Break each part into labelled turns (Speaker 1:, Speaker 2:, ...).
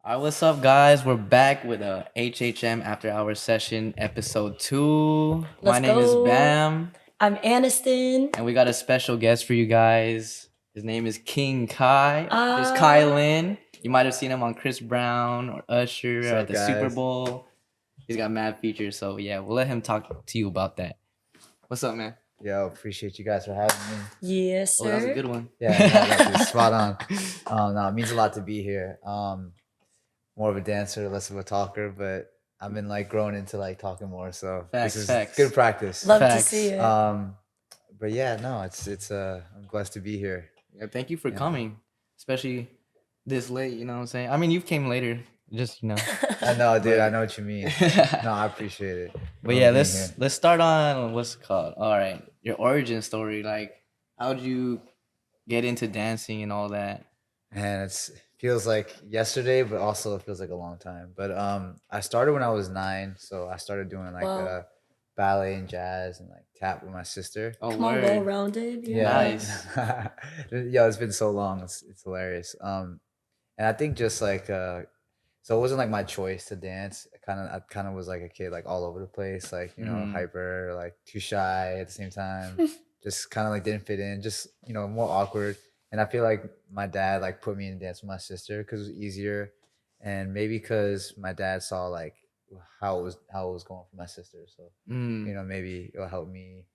Speaker 1: All right, what's up, guys? We're back with a HHM After Hours session, episode 2. My
Speaker 2: Let's
Speaker 1: name is
Speaker 2: go.
Speaker 1: Bam,
Speaker 2: I'm Anneston.
Speaker 1: and we got a special guest for you guys. His name is King Kai. This
Speaker 2: Uh,
Speaker 1: Kai Lin. You might have seen him on Chris Brown or Usher
Speaker 3: What's
Speaker 1: or at
Speaker 3: up,
Speaker 1: the Super
Speaker 3: guys?
Speaker 1: Bowl. He's got mad features, so yeah, we'll let him talk to you about that. What's up, man?
Speaker 3: Yo, appreciate you guys for having me.
Speaker 2: yes,
Speaker 1: Oh, that was a
Speaker 2: sir.
Speaker 1: good one.
Speaker 3: Yeah, no, that's spot on. No, it means a lot to be here. More of a dancer, less of a talker, but I've been like growing into like talking more, so
Speaker 1: Facts,
Speaker 3: this is
Speaker 1: facts.
Speaker 3: good practice.
Speaker 2: Love to
Speaker 1: Facts.
Speaker 2: see it.
Speaker 3: But yeah, no, I'm blessed to be here.
Speaker 1: Yeah, thank you for
Speaker 3: Yeah.
Speaker 1: coming, especially this late. You know what I'm saying? I mean, you came later, just
Speaker 3: I know, dude.
Speaker 1: But-
Speaker 3: I know what you mean. No, I appreciate it.
Speaker 1: But
Speaker 3: Love
Speaker 1: yeah,
Speaker 3: being
Speaker 1: let's
Speaker 3: here.
Speaker 1: let's start on what's it called. All right, your origin story. Like, how'd you get into dancing and all that?
Speaker 3: And it feels like yesterday, but also it feels like a long time. But I started when I was 9, so I started doing like
Speaker 2: Wow.
Speaker 3: ballet and jazz and like tap with my sister.
Speaker 1: Oh,
Speaker 2: Come on,
Speaker 1: word.
Speaker 2: well rounded.
Speaker 3: Yeah,
Speaker 1: Nice.
Speaker 3: yeah, it's been so long. It's hilarious. And I think just like so it wasn't like my choice to dance. I kind of was like a kid like all over the place, like hyper, like too shy at the same time. Just kind of like didn't fit in, just more awkward. And I feel like my dad like put me in dance with my sister because it was easier, and maybe because my dad saw like how it was going for my sister. So
Speaker 1: Mm.
Speaker 3: maybe it'll help me,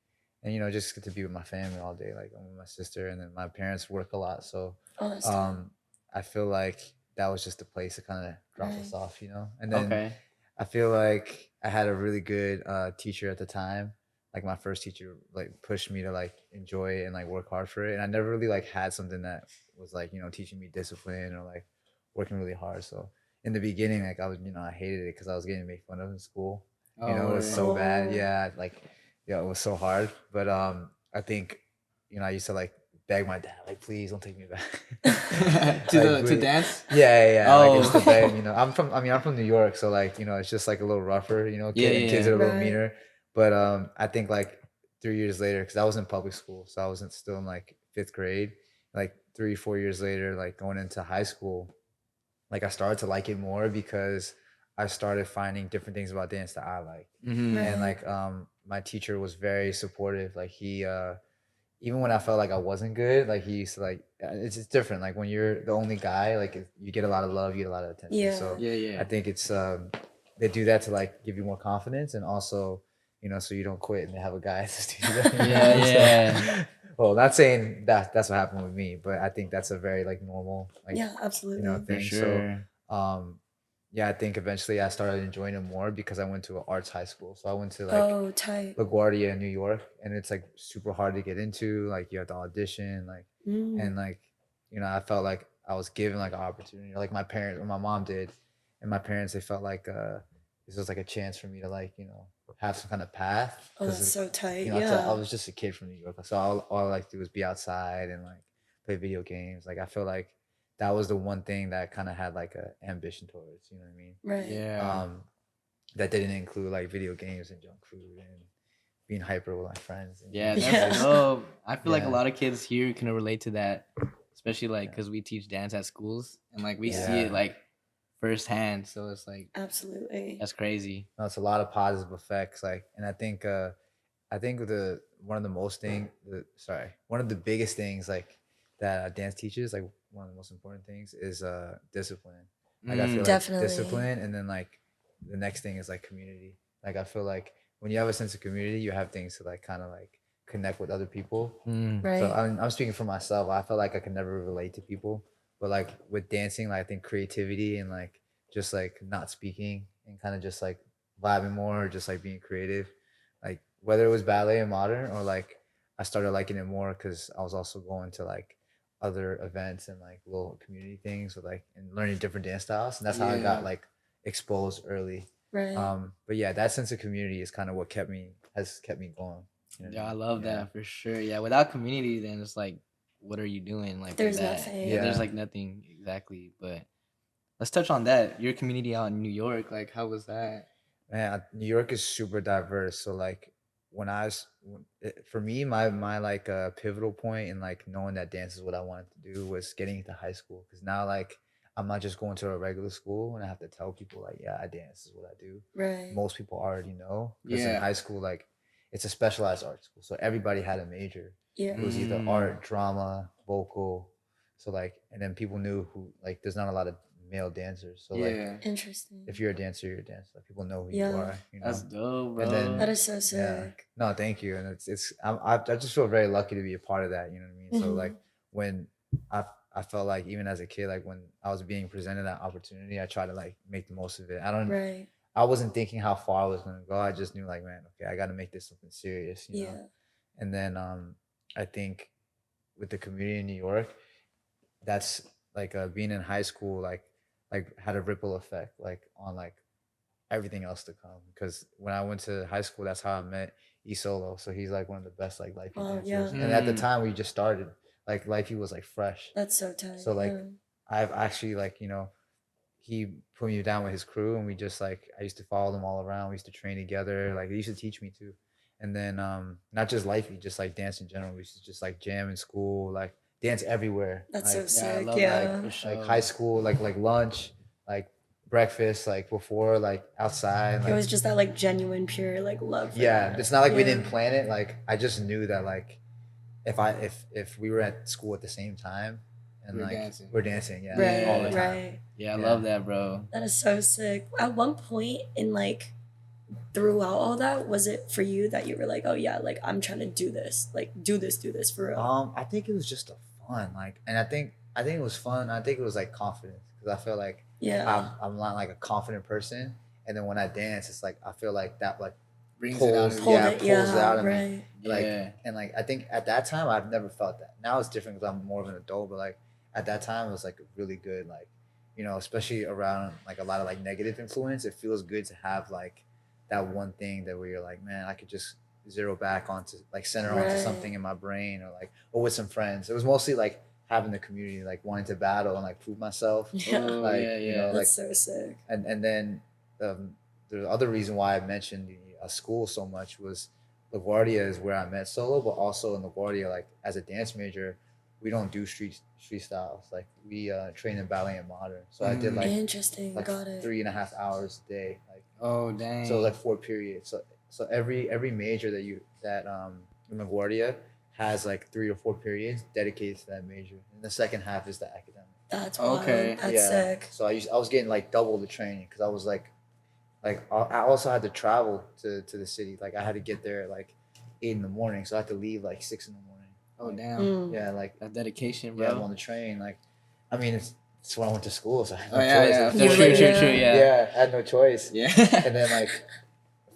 Speaker 3: and just get to be with my family all day. Like I'm with my sister, and then my parents work a lot, so
Speaker 2: Oh, that's dope.
Speaker 3: I feel like that was just a place to kind of drop us
Speaker 2: Right.
Speaker 3: off, and then
Speaker 1: Okay.
Speaker 3: I feel like I had a really good teacher at the time. Like my first teacher like pushed me to like enjoy it and like work hard for it. And I never really like had something that was like, teaching me discipline or like working really hard. So in the beginning, like I hated it because I was getting made fun of in school.
Speaker 1: Oh,
Speaker 3: It was
Speaker 1: word.
Speaker 3: so bad.
Speaker 2: Oh.
Speaker 3: Yeah, like it was so hard. But I think, I used to like beg my dad, like, please don't take me back.
Speaker 1: to
Speaker 3: Please.
Speaker 1: dance.
Speaker 3: Yeah. Like
Speaker 1: Oh.
Speaker 3: it's the bed, I'm from New York, so like, it's just like a little rougher,
Speaker 1: Yeah,
Speaker 3: kids
Speaker 1: yeah.
Speaker 3: are a little
Speaker 2: Right.
Speaker 3: meaner. But I think like 3 years later, because I was in public school, so I wasn't still in like 5th grade. Like 3, 4 years later, like going into high school, like I started to like it more because I started finding different things about dance that I like.
Speaker 1: Mhm.
Speaker 2: Right.
Speaker 3: And like my teacher was very supportive. Like he even when I felt like I wasn't good, like he used to like it's just different. Like when you're the only guy, like you get a lot of love, you get a lot of attention.
Speaker 2: Yeah.
Speaker 3: So
Speaker 1: Yeah, yeah.
Speaker 3: I think it's they do that to like give you more confidence, and also so you don't quit and they have a guy to do that.
Speaker 1: Yeah, yeah.
Speaker 3: Well, not saying that's what happened with me, but I think that's a very like normal like
Speaker 2: Yeah, absolutely.
Speaker 1: For
Speaker 3: thing.
Speaker 1: sure.
Speaker 3: So yeah, I think eventually I started enjoying it more because I went to an arts high school. So I went to like
Speaker 2: Oh, tight.
Speaker 3: LaGuardia in New York, and it's like super hard to get into. Like you have to audition, like
Speaker 2: Mm.
Speaker 3: and like I felt like I was given like an opportunity, like my parents or my mom did, and my parents they felt like this was like a chance for me to like have some kind of path.
Speaker 2: Oh, that's
Speaker 3: 'Cause,
Speaker 2: so tight.
Speaker 3: I
Speaker 2: Yeah.
Speaker 3: was just a kid from New York, so all I like to do was be outside and like play video games. Like I feel like that was the one thing that kind of had like a ambition towards, you know what I mean?
Speaker 2: Right.
Speaker 1: Yeah.
Speaker 3: That didn't include like video games and junk food and being hyper with my friends. And,
Speaker 1: Yeah,
Speaker 2: Yeah.
Speaker 1: that's dope. I feel like a
Speaker 3: Yeah.
Speaker 1: lot of kids here can relate to that, especially like because we teach dance at schools and like we see it
Speaker 3: Yeah.
Speaker 1: like firsthand. So it's like
Speaker 2: Absolutely.
Speaker 1: that's crazy.
Speaker 3: No, it's a lot of positive effects. Like, and I think one of the one of the biggest things like that dance teaches, like one of the most important things is discipline. Like I feel like
Speaker 2: Definitely.
Speaker 3: discipline, and then like the next thing is like community. Like I feel like when you have a sense of community, you have things to like kind of like connect with other people.
Speaker 1: Mm.
Speaker 2: Right.
Speaker 3: So I'm speaking for myself. I felt like I could never relate to people, but like with dancing, like I think creativity and like just like not speaking and kind of just like vibing more, or just like being creative, like whether it was ballet and modern or like I started liking it more because I was also going to like other events and like little community things with like and learning different dance styles, and that's how I
Speaker 1: Yeah.
Speaker 3: got like exposed early.
Speaker 2: Right.
Speaker 3: But yeah, that sense of community is kind of what has kept me going. You know what
Speaker 1: Yeah, I
Speaker 3: mean?
Speaker 1: love
Speaker 3: Yeah.
Speaker 1: that for sure. Yeah, without community, then it's like, what are you doing? Like with
Speaker 2: There's
Speaker 1: that?
Speaker 2: nothing.
Speaker 1: Yeah, there's
Speaker 3: Yeah.
Speaker 1: like nothing exactly. But let's touch on that. Your community out in New York, like how was that?
Speaker 3: Man, New York is super diverse. So like for me, my like pivotal point in like knowing that dance is what I wanted to do was getting into high school, because now like I'm not just going to a regular school and I have to tell people like, yeah, I dance, this is what I do.
Speaker 2: Right.
Speaker 3: Most people already know because in
Speaker 1: Yeah.
Speaker 3: high school, like it's a specialized art school, so everybody had a major.
Speaker 2: Yeah.
Speaker 3: It was either
Speaker 1: Mm.
Speaker 3: art, drama, vocal. So like, and then people knew who like. There's not a lot of male dancers, so like
Speaker 1: Yeah.
Speaker 2: Interesting.
Speaker 3: if you're a dancer, you're a dancer. Like people know who
Speaker 2: Yeah.
Speaker 3: you are. You know.
Speaker 1: That's dope, bro.
Speaker 3: And then
Speaker 2: That is so
Speaker 3: yeah.
Speaker 2: sick.
Speaker 3: No, thank you. And I just feel very lucky to be a part of that. You know what I mean? So like when I felt like even as a kid, like when I was being presented that opportunity, I tried to like make the most of it.
Speaker 2: Right.
Speaker 3: I wasn't thinking how far I was gonna go. I just knew like, man, okay, I got to make this something serious. You know.
Speaker 2: Yeah.
Speaker 3: And then I think with the community in New York, that's like being in high school, like had a ripple effect like on like everything else to come. Because when I went to high school, that's how I met Solo. So he's like one of the best like lifey
Speaker 2: Wow,
Speaker 3: dancers.
Speaker 2: yeah.
Speaker 3: And at the
Speaker 1: Mm.
Speaker 3: time we just started, like lifey was like fresh.
Speaker 2: That's so tight.
Speaker 3: So like
Speaker 2: yeah.
Speaker 3: I've actually like he put me down with his crew and we just like I used to follow them all around. We used to train together. Like he used to teach me too. And then not just lifey, just like dance in general. We used to just like jam in school, like dance everywhere.
Speaker 2: That's
Speaker 3: like,
Speaker 2: so
Speaker 1: Yeah, I
Speaker 2: sick.
Speaker 1: love
Speaker 2: Yeah.
Speaker 1: that for sure.
Speaker 3: like high school, like lunch, like breakfast, like before, like outside.
Speaker 2: It
Speaker 3: Like,
Speaker 2: was just that like genuine, pure like love. For
Speaker 3: yeah,
Speaker 2: that.
Speaker 3: it's not like we
Speaker 2: Yeah.
Speaker 3: didn't plan it. Like I just knew that like if we were at school at the same time and
Speaker 1: We're
Speaker 3: like
Speaker 1: dancing.
Speaker 3: we're dancing, yeah,
Speaker 2: Right.
Speaker 3: all the time.
Speaker 2: Right.
Speaker 1: Yeah, I
Speaker 3: Yeah.
Speaker 1: love that, bro.
Speaker 2: That is so sick. At one point in like throughout all that, was it for you that you were like, oh yeah, like I'm trying to do this, like do this for real?
Speaker 3: I think it was just a fun, like, and I think it was fun. I think it was like confidence because I feel like
Speaker 2: Yeah.
Speaker 3: I'm not like a confident person, and then when I dance, it's like I feel like that like
Speaker 1: Brings it out
Speaker 3: pulls,
Speaker 1: of
Speaker 2: Pulled
Speaker 1: you.
Speaker 3: yeah,
Speaker 2: it.
Speaker 3: pulls
Speaker 2: Yeah.
Speaker 3: it out of me.
Speaker 2: Right.
Speaker 3: Like
Speaker 1: Yeah.
Speaker 3: and like I think at that time I've never felt that. Now it's different because I'm more of an adult, but like at that time it was like really good, like especially around like a lot of like negative influence. It feels good to have like that one thing that where you're like, man, I could just zero back onto like center onto
Speaker 2: Right.
Speaker 3: something in my brain or with some friends. It was mostly like having the community, like wanting to battle and like prove myself.
Speaker 2: Yeah.
Speaker 1: Oh,
Speaker 3: Like,
Speaker 1: yeah,
Speaker 3: you
Speaker 1: yeah.
Speaker 3: know, like
Speaker 2: That's so sick.
Speaker 3: and then the other reason why I mentioned school so much was LaGuardia is where I met Solo, but also in LaGuardia, like as a dance major, we don't do street styles. Like we train in ballet and modern. So I did
Speaker 2: Interesting.
Speaker 3: like
Speaker 2: Got it.
Speaker 3: 3.5 hours a day. Like
Speaker 1: Oh, dang.
Speaker 3: so like 4 periods. So every major that in LaGuardia has like 3 or 4 periods dedicated to that major, and the second half is the academic.
Speaker 2: That's
Speaker 1: Okay.
Speaker 2: wild. That's
Speaker 3: Yeah.
Speaker 2: sick.
Speaker 3: So I was getting like double the training because I was like I also had to travel to the city. Like I had to get there at like 8 in the morning, so I had to leave like 6 in the morning.
Speaker 1: Oh, damn.
Speaker 2: Mm.
Speaker 3: Yeah, like
Speaker 1: That dedication,
Speaker 3: yeah, I'm
Speaker 1: bro.
Speaker 3: on the train. Like, I mean, it's when I went to school, so I had no
Speaker 1: Oh, yeah,
Speaker 3: choice.
Speaker 1: yeah.
Speaker 3: Like,
Speaker 2: You
Speaker 1: True,
Speaker 2: were-
Speaker 1: true,
Speaker 2: yeah.
Speaker 1: true, yeah.
Speaker 3: yeah, I had no choice.
Speaker 1: Yeah.
Speaker 3: And then like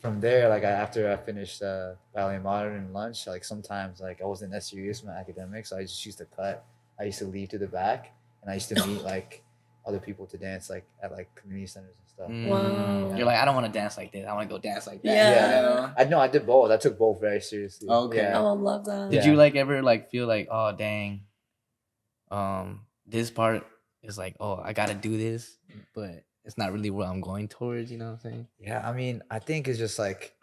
Speaker 3: from there, like after I finished ballet and modern and lunch, like sometimes like I wasn't that serious with my academics, so I just used to cut. I used to leave to the back, and I used to meet like other people to dance like at like community centers and stuff.
Speaker 2: Wow.
Speaker 1: You're like, I don't want to dance like this. I want to go dance like that.
Speaker 2: Yeah.
Speaker 1: You know?
Speaker 3: I know I did both. I took both very seriously.
Speaker 1: Okay.
Speaker 3: Yeah.
Speaker 2: Oh, I love that.
Speaker 1: Did
Speaker 3: Yeah.
Speaker 1: you like ever like feel like, oh dang, this part is like, oh, I gotta do this, but it's not really what I'm going towards, you know what I'm saying?
Speaker 3: Yeah, I mean, I think it's just like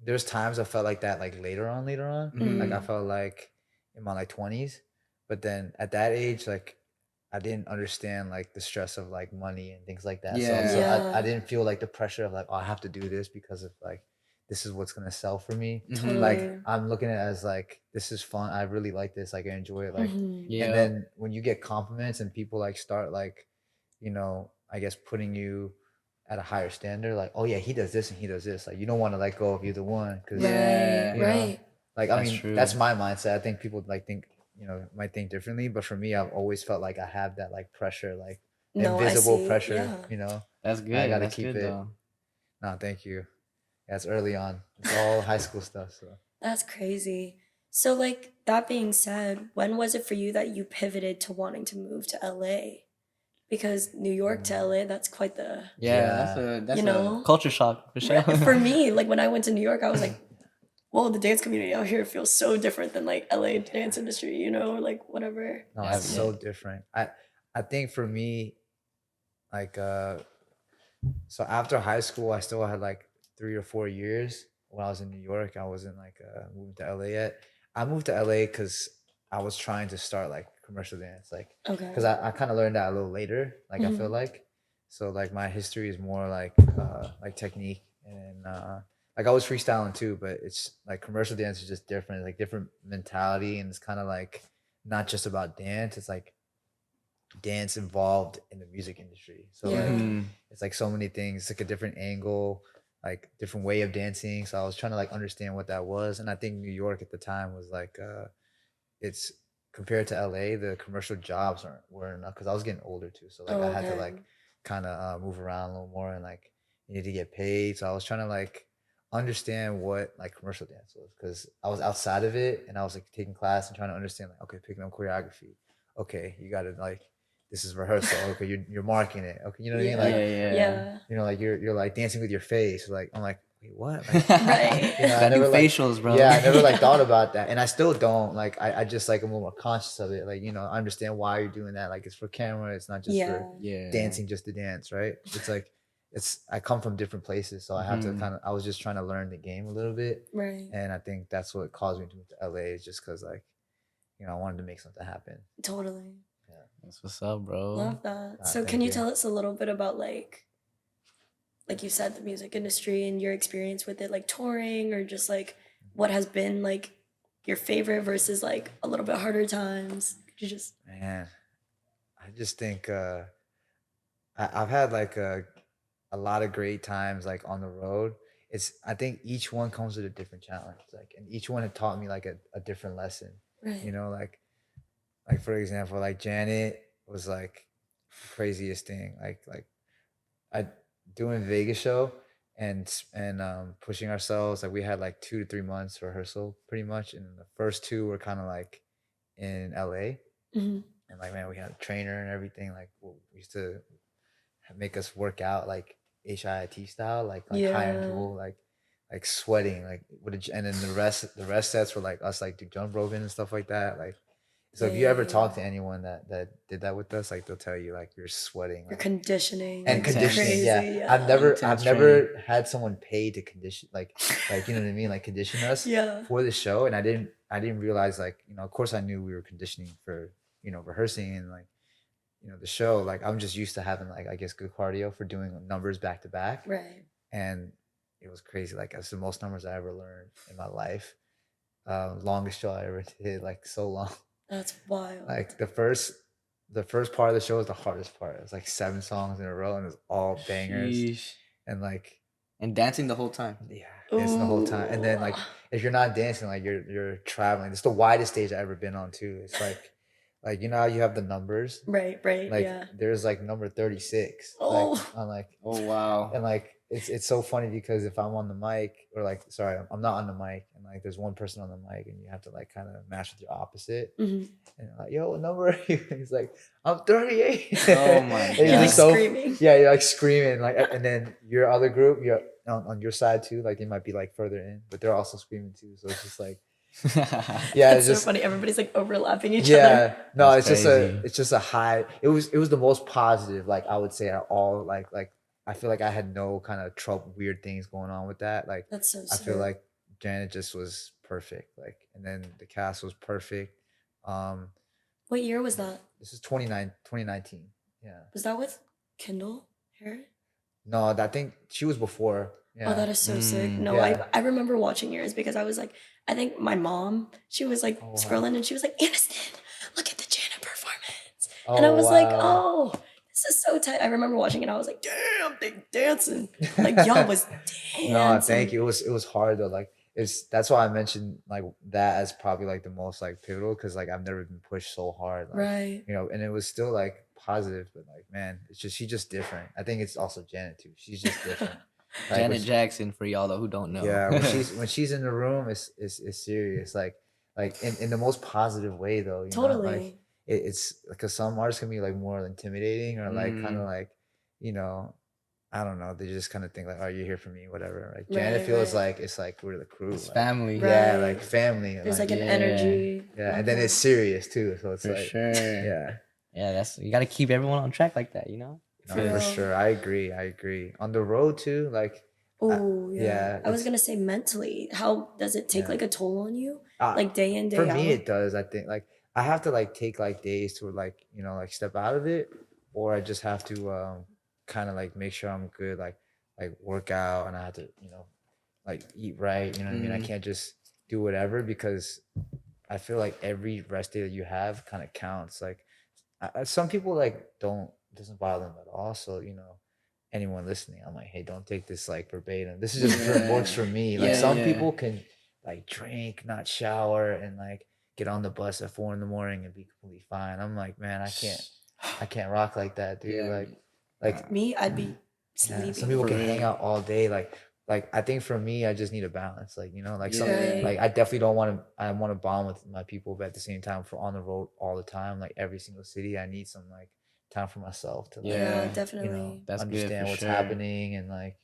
Speaker 3: there's times I felt like that like later on.
Speaker 1: Mhm.
Speaker 3: Like I felt like in my like 20s, but then at that age, like I didn't understand like the stress of like money and things like that.
Speaker 1: Yeah.
Speaker 3: So
Speaker 2: Yeah.
Speaker 3: I didn't feel like the pressure of like, oh, I have to do this because of like this is what's gonna sell for me.
Speaker 1: Mhm.
Speaker 2: Totally.
Speaker 3: Like I'm looking at it as like this is fun. I really like this. Like I enjoy it. Like
Speaker 2: Mhm.
Speaker 1: Yeah.
Speaker 3: and then when you get compliments and people like start like, I guess putting you at a higher standard, like, oh yeah, he does this and he does this. Like you don't want to let go of either one because
Speaker 1: Yeah.
Speaker 2: Right.
Speaker 3: you know,
Speaker 2: Right.
Speaker 3: like I
Speaker 1: That's
Speaker 3: mean
Speaker 1: true.
Speaker 3: that's my mindset. I think people like think might think differently, but for me, I've always felt like I have that like pressure, like
Speaker 2: No, I
Speaker 3: invisible
Speaker 2: see.
Speaker 3: pressure.
Speaker 2: Yeah.
Speaker 1: That's good.
Speaker 3: gotta
Speaker 1: That's
Speaker 3: keep
Speaker 1: good
Speaker 3: it.
Speaker 1: though.
Speaker 3: No, thank you. Yeah, it's early on. It's all high school stuff. So
Speaker 2: That's crazy. So, like, that being said, when was it for you that you pivoted to wanting to move to LA? Because New York to LA, that's quite the.
Speaker 1: Yeah, that's
Speaker 2: You know?
Speaker 1: a culture shock for sure.
Speaker 2: For me, like, when I went to New York, I was like, well, the dance community out here feels so different than, like, LA dance industry, or, like, whatever.
Speaker 3: no,
Speaker 1: Yeah,
Speaker 3: it's
Speaker 1: yeah.
Speaker 3: so different. I think for me, like so after high school, I still had like 3 or 4 years when I was in New York. I wasn't like moving to LA yet. I moved to LA because I was trying to start like commercial dance, like
Speaker 2: Okay.
Speaker 3: because I kind of learned that a little later, like I feel
Speaker 2: Mhm.
Speaker 3: like. So like my history is more like technique and like I was freestyling too, but it's like commercial dance is just different, like different mentality, and it's kind of like not just about dance. It's like dance involved in the music industry. So like
Speaker 2: Yeah.
Speaker 1: Mhm.
Speaker 3: it's like so many things, it's like a different angle, like different way of dancing. So I was trying to like understand what that was. And I think New York at the time was like it's compared to LA, the commercial jobs weren't enough because I was getting older too. So like
Speaker 2: Oh,
Speaker 3: I had to
Speaker 2: okay.
Speaker 3: like kind of move around a little more and like you need to get paid. So I was trying to like understand what like commercial dance was because I was outside of it and I was like taking class and trying to understand like okay, picking up choreography. Okay, you gotta like this is rehearsal. Okay, you're marking it. Okay, you know what I mean?
Speaker 2: Yeah.
Speaker 3: Like
Speaker 2: Yeah.
Speaker 3: you know, like you're like dancing with your face. Like I'm like, wait, what? Like
Speaker 2: Right.
Speaker 3: you know, I
Speaker 1: Gotta do
Speaker 3: never like
Speaker 1: facials, bro.
Speaker 3: yeah, I never like thought about that. And I still don't. Like I just like I'm more conscious of it. Like, you know, I understand why you're doing that. Like it's for camera, it's not just for
Speaker 2: Yeah.
Speaker 1: Yeah.
Speaker 3: dancing just to dance, right? It's like it's I come from different places, so I have to
Speaker 1: Mhm.
Speaker 3: kind of I was just trying to learn the game a little bit.
Speaker 2: Right.
Speaker 3: And I think that's what caused me to move to LA is just because like, you know, I wanted to make something happen.
Speaker 2: Totally.
Speaker 3: Yeah.
Speaker 1: That's what's up, bro.
Speaker 2: Love that.
Speaker 3: Ah,
Speaker 2: So can
Speaker 3: thank
Speaker 2: you
Speaker 3: you.
Speaker 2: tell us a little bit about like you said, the music industry and your experience with it, like touring or just like what has been like your favorite versus like a little bit harder times? Could you just
Speaker 3: Man, I just think I've had like a lot of great times like on the road. It's I think each one comes with a different challenge. Like and each one had taught me like a different lesson. You
Speaker 2: right?
Speaker 3: know, like for example, like Janet was like the craziest thing. Like I doing Vegas show and pushing ourselves. Like we had like 2 to 3 months rehearsal pretty much. And the first two were kind of like in LA.
Speaker 2: Hmm.
Speaker 3: And like man, we had a trainer and everything. Like we used to make us work out like HIIT style, like hiring
Speaker 2: Yeah.
Speaker 3: people like sweating, like and then the rest sets were like us like do jump roping and stuff like that. Like so if you ever talk to
Speaker 2: Dang.
Speaker 3: anyone that did that with us, like they'll tell you like you're sweating
Speaker 2: Your
Speaker 3: like
Speaker 2: conditioning
Speaker 3: and
Speaker 2: is
Speaker 1: Intense.
Speaker 3: conditioning. Yeah.
Speaker 2: crazy.
Speaker 3: I've
Speaker 2: Yeah.
Speaker 3: never
Speaker 1: Intense
Speaker 3: I've
Speaker 1: training.
Speaker 3: never had someone pay to condition like you know what I mean? Like condition us
Speaker 2: Yeah.
Speaker 3: for the show. And I didn't realize like, you know, of course I knew we were conditioning for, you know, rehearsing and like you know the show like I'm just used to having like I guess good cardio for doing numbers back to back
Speaker 2: Right.
Speaker 3: and it was crazy like that's the most numbers I ever learned in my life longest show I ever did like so long
Speaker 2: That's wild.
Speaker 3: like the first part of the show was the hardest part. It was like 7 songs in a row and it was all bangers
Speaker 1: Sheesh.
Speaker 3: and like
Speaker 1: And dancing the whole time.
Speaker 3: yeah dancing the whole time and then
Speaker 2: Ooh.
Speaker 3: like if you're not dancing like you're traveling. It's the widest stage I've ever been on too. It's like you know how you have the numbers
Speaker 2: Right. Right.
Speaker 3: like
Speaker 2: Yeah.
Speaker 3: there's like number 36 like
Speaker 2: Oh.
Speaker 3: on like
Speaker 1: Oh wow.
Speaker 3: and like it's so funny because if I'm on the mic or like sorry I'm not on the mic and like there's one person on the mic and you have to like kind of match with your opposite
Speaker 2: Hmm.
Speaker 3: and you're like yo what number are you? He's like I'm 38.
Speaker 1: Oh my
Speaker 3: And
Speaker 2: You're
Speaker 3: it's
Speaker 2: like
Speaker 3: just so
Speaker 2: screaming.
Speaker 3: yeah you're like screaming like and then your other group you're on your side too like they might be like further in but they're also screaming too so it's just like yeah
Speaker 2: That's
Speaker 3: it's
Speaker 2: so
Speaker 3: just
Speaker 2: funny. Everybody's like overlapping each other.
Speaker 3: yeah no
Speaker 1: That's crazy.
Speaker 3: it's just a high it was the most positive like I would say at all like I feel like I had no kind of trouble weird things going on with that like
Speaker 2: That's so
Speaker 3: I feel
Speaker 2: sick.
Speaker 3: like Janet just was perfect like and then the cast was perfect um
Speaker 2: What year was that?
Speaker 3: this is 2019 yeah
Speaker 2: Was that with Kindle Hair?
Speaker 3: no I think she was before
Speaker 2: Oh, that
Speaker 3: yeah
Speaker 2: is so sick.
Speaker 1: Mm.
Speaker 2: No,
Speaker 3: yeah
Speaker 2: I remember watching yours because I was like, I think my mom, she was like
Speaker 3: oh wow
Speaker 2: scrolling and she was like, Aniston, look at the Janet performance. And I
Speaker 3: oh
Speaker 2: was like,
Speaker 3: wow
Speaker 2: oh, this is so tight. I remember watching it and I was like, damn, they dancing. Like y'all was
Speaker 3: no, thank
Speaker 2: dancing.
Speaker 3: you. It was hard though. Like it's that's why I mentioned like that as probably like the most like pivotal because like I've never been pushed so hard. Like
Speaker 2: Right.
Speaker 3: you know, and it was still like positive, but like man, it's just she's just different. I think it's also Janet too. She's just different. Like
Speaker 1: Janet Jackson for y'all though who don't know.
Speaker 3: yeah, when she's in the room, it's serious. Like in the most positive way though. You know, like
Speaker 2: Totally.
Speaker 3: it's because some artists can be like more intimidating or like kind of
Speaker 1: Mm.
Speaker 3: like you know I don't know. They just kind of think like, "Oh, you're here for me, whatever." Like Janet
Speaker 2: Right,
Speaker 3: feels
Speaker 2: right.
Speaker 3: like it's like we're the crew,
Speaker 1: It's
Speaker 3: like
Speaker 1: family.
Speaker 3: yeah, like
Speaker 2: Right.
Speaker 3: family,
Speaker 2: There's
Speaker 3: like
Speaker 2: like an
Speaker 1: Yeah.
Speaker 2: energy.
Speaker 3: yeah,
Speaker 2: Love
Speaker 3: and then
Speaker 2: that.
Speaker 3: it's serious too. So it's
Speaker 1: For
Speaker 3: like
Speaker 1: sure.
Speaker 3: yeah,
Speaker 1: Yeah, that's you gotta keep everyone on track like that, you know?
Speaker 3: no,
Speaker 2: For
Speaker 3: for
Speaker 2: real.
Speaker 3: sure. I agree. On the road too, like
Speaker 2: Oh, yeah.
Speaker 3: yeah,
Speaker 2: I was
Speaker 3: it's
Speaker 2: gonna say mentally, how does it take
Speaker 3: yeah.
Speaker 2: like a toll on you?
Speaker 3: Uh,
Speaker 2: Like day in,
Speaker 3: for
Speaker 2: day
Speaker 3: me,
Speaker 2: out?
Speaker 3: it does. I think like I have to like take like days to like, you know, like step out of it, or I just have to kind of like make sure I'm good, like work out, and I have to, you know, like eat right, you know what I mean? I
Speaker 1: Mm.
Speaker 3: can't just do whatever, because I feel like every rest day that you have kind of counts. Like some people like don't, doesn't bother them at all. So, you know, anyone listening, I'm like, hey, don't take this like verbatim. This is just works for me. Like
Speaker 1: Yeah,
Speaker 3: some
Speaker 1: yeah.
Speaker 3: people can like drink, not shower, and like get on the bus at 4 in the morning and be completely fine. I'm like, man, I can't rock like that, dude.
Speaker 1: Yeah.
Speaker 3: Like
Speaker 2: Me, I'd be
Speaker 3: yeah, some
Speaker 2: sleeping.
Speaker 3: people
Speaker 1: For
Speaker 3: can hang
Speaker 1: real.
Speaker 3: out all day. Like I think for me, I just need a balance. Like, you know, like some
Speaker 1: Yeah.
Speaker 3: like I definitely don't want to. I want to bond with my people, but at the same time, for on the road all the time, like every single city, I need some like time for myself to like,
Speaker 2: Yeah,
Speaker 1: Yeah.
Speaker 3: you know,
Speaker 2: definitely.
Speaker 1: That's good for
Speaker 3: understand what's
Speaker 1: sure.
Speaker 3: happening, and like,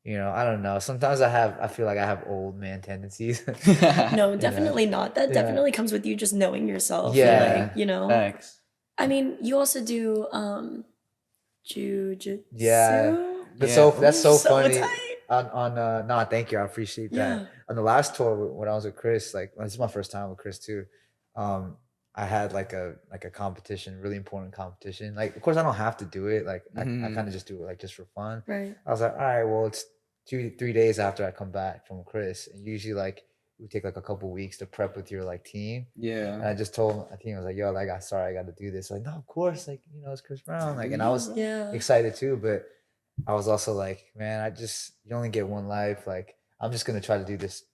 Speaker 3: you know, I don't know. Sometimes I feel like I have old man tendencies.
Speaker 2: No,
Speaker 3: You know?
Speaker 2: definitely not. That
Speaker 3: Yeah.
Speaker 2: definitely comes with you just knowing yourself.
Speaker 3: Yeah.
Speaker 2: And, like, you know.
Speaker 1: Facts.
Speaker 2: I mean, you also do jujitsu.
Speaker 3: Yeah. That's
Speaker 1: Yeah.
Speaker 3: that's so
Speaker 2: So
Speaker 3: funny.
Speaker 2: tight.
Speaker 3: On no, thank you. I appreciate that.
Speaker 2: Yeah.
Speaker 3: On the last tour when I was with Chris, like this is my first time with Chris too. I had like a competition, really important competition. Like of course I don't have to do it. Like I
Speaker 1: Mhm.
Speaker 3: kind of just do it like just for fun.
Speaker 2: Right.
Speaker 3: I was like, all right, well it's 3 days after I come back from Chris. And usually like we take like a couple weeks to prep with your like team. And
Speaker 1: Yeah.
Speaker 3: I just told my team, I was like, yo, like I sorry I gotta do this. Like, no, of course, like, you know, it's Chris Brown. Like, and I was
Speaker 2: Yeah.
Speaker 3: excited too, but I was also like, man, you only get one life. Like, I'm just gonna try to do this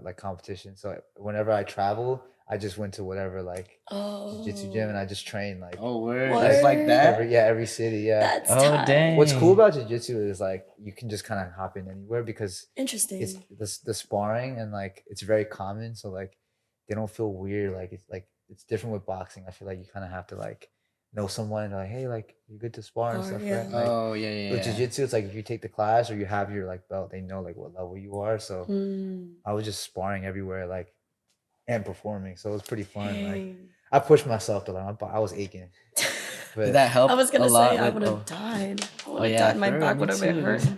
Speaker 3: like competition. So whenever I travel, I just went to whatever like jiu-jitsu gym, and
Speaker 2: Oh.
Speaker 3: I just trained like
Speaker 1: Oh, word.
Speaker 2: What?
Speaker 1: It's like that.
Speaker 3: every city. Yeah.
Speaker 2: That's
Speaker 1: Oh,
Speaker 2: tight.
Speaker 1: dang.
Speaker 3: What's cool about jiu-jitsu is like you can just kind of hop in anywhere, because it's
Speaker 2: Interesting.
Speaker 3: the sparring, and like it's very common. So like they don't feel weird. Like it's different with boxing. I feel like you kind of have to like know someone and like, hey, like you're good to spar and
Speaker 2: Or,
Speaker 3: stuff,
Speaker 2: yeah.
Speaker 3: right? Like
Speaker 1: Oh, yeah,
Speaker 3: with
Speaker 1: yeah.
Speaker 3: jiu-jitsu, it's like if you take the class or you have your like belt, they know like what level you are. So
Speaker 2: Hmm.
Speaker 3: I was just sparring everywhere, like, and performing. So it was pretty fun. Like
Speaker 2: Dang.
Speaker 3: I pushed myself to like I was aching.
Speaker 1: Did
Speaker 3: But
Speaker 1: that help
Speaker 2: I was
Speaker 1: a
Speaker 2: gonna say
Speaker 1: lot
Speaker 2: I
Speaker 1: with?
Speaker 2: would have
Speaker 1: Oh,
Speaker 2: died. I would
Speaker 1: oh
Speaker 2: have
Speaker 1: yeah,
Speaker 2: died. My
Speaker 1: for real.
Speaker 2: back
Speaker 1: Me
Speaker 2: would have been
Speaker 1: too.
Speaker 2: hurting.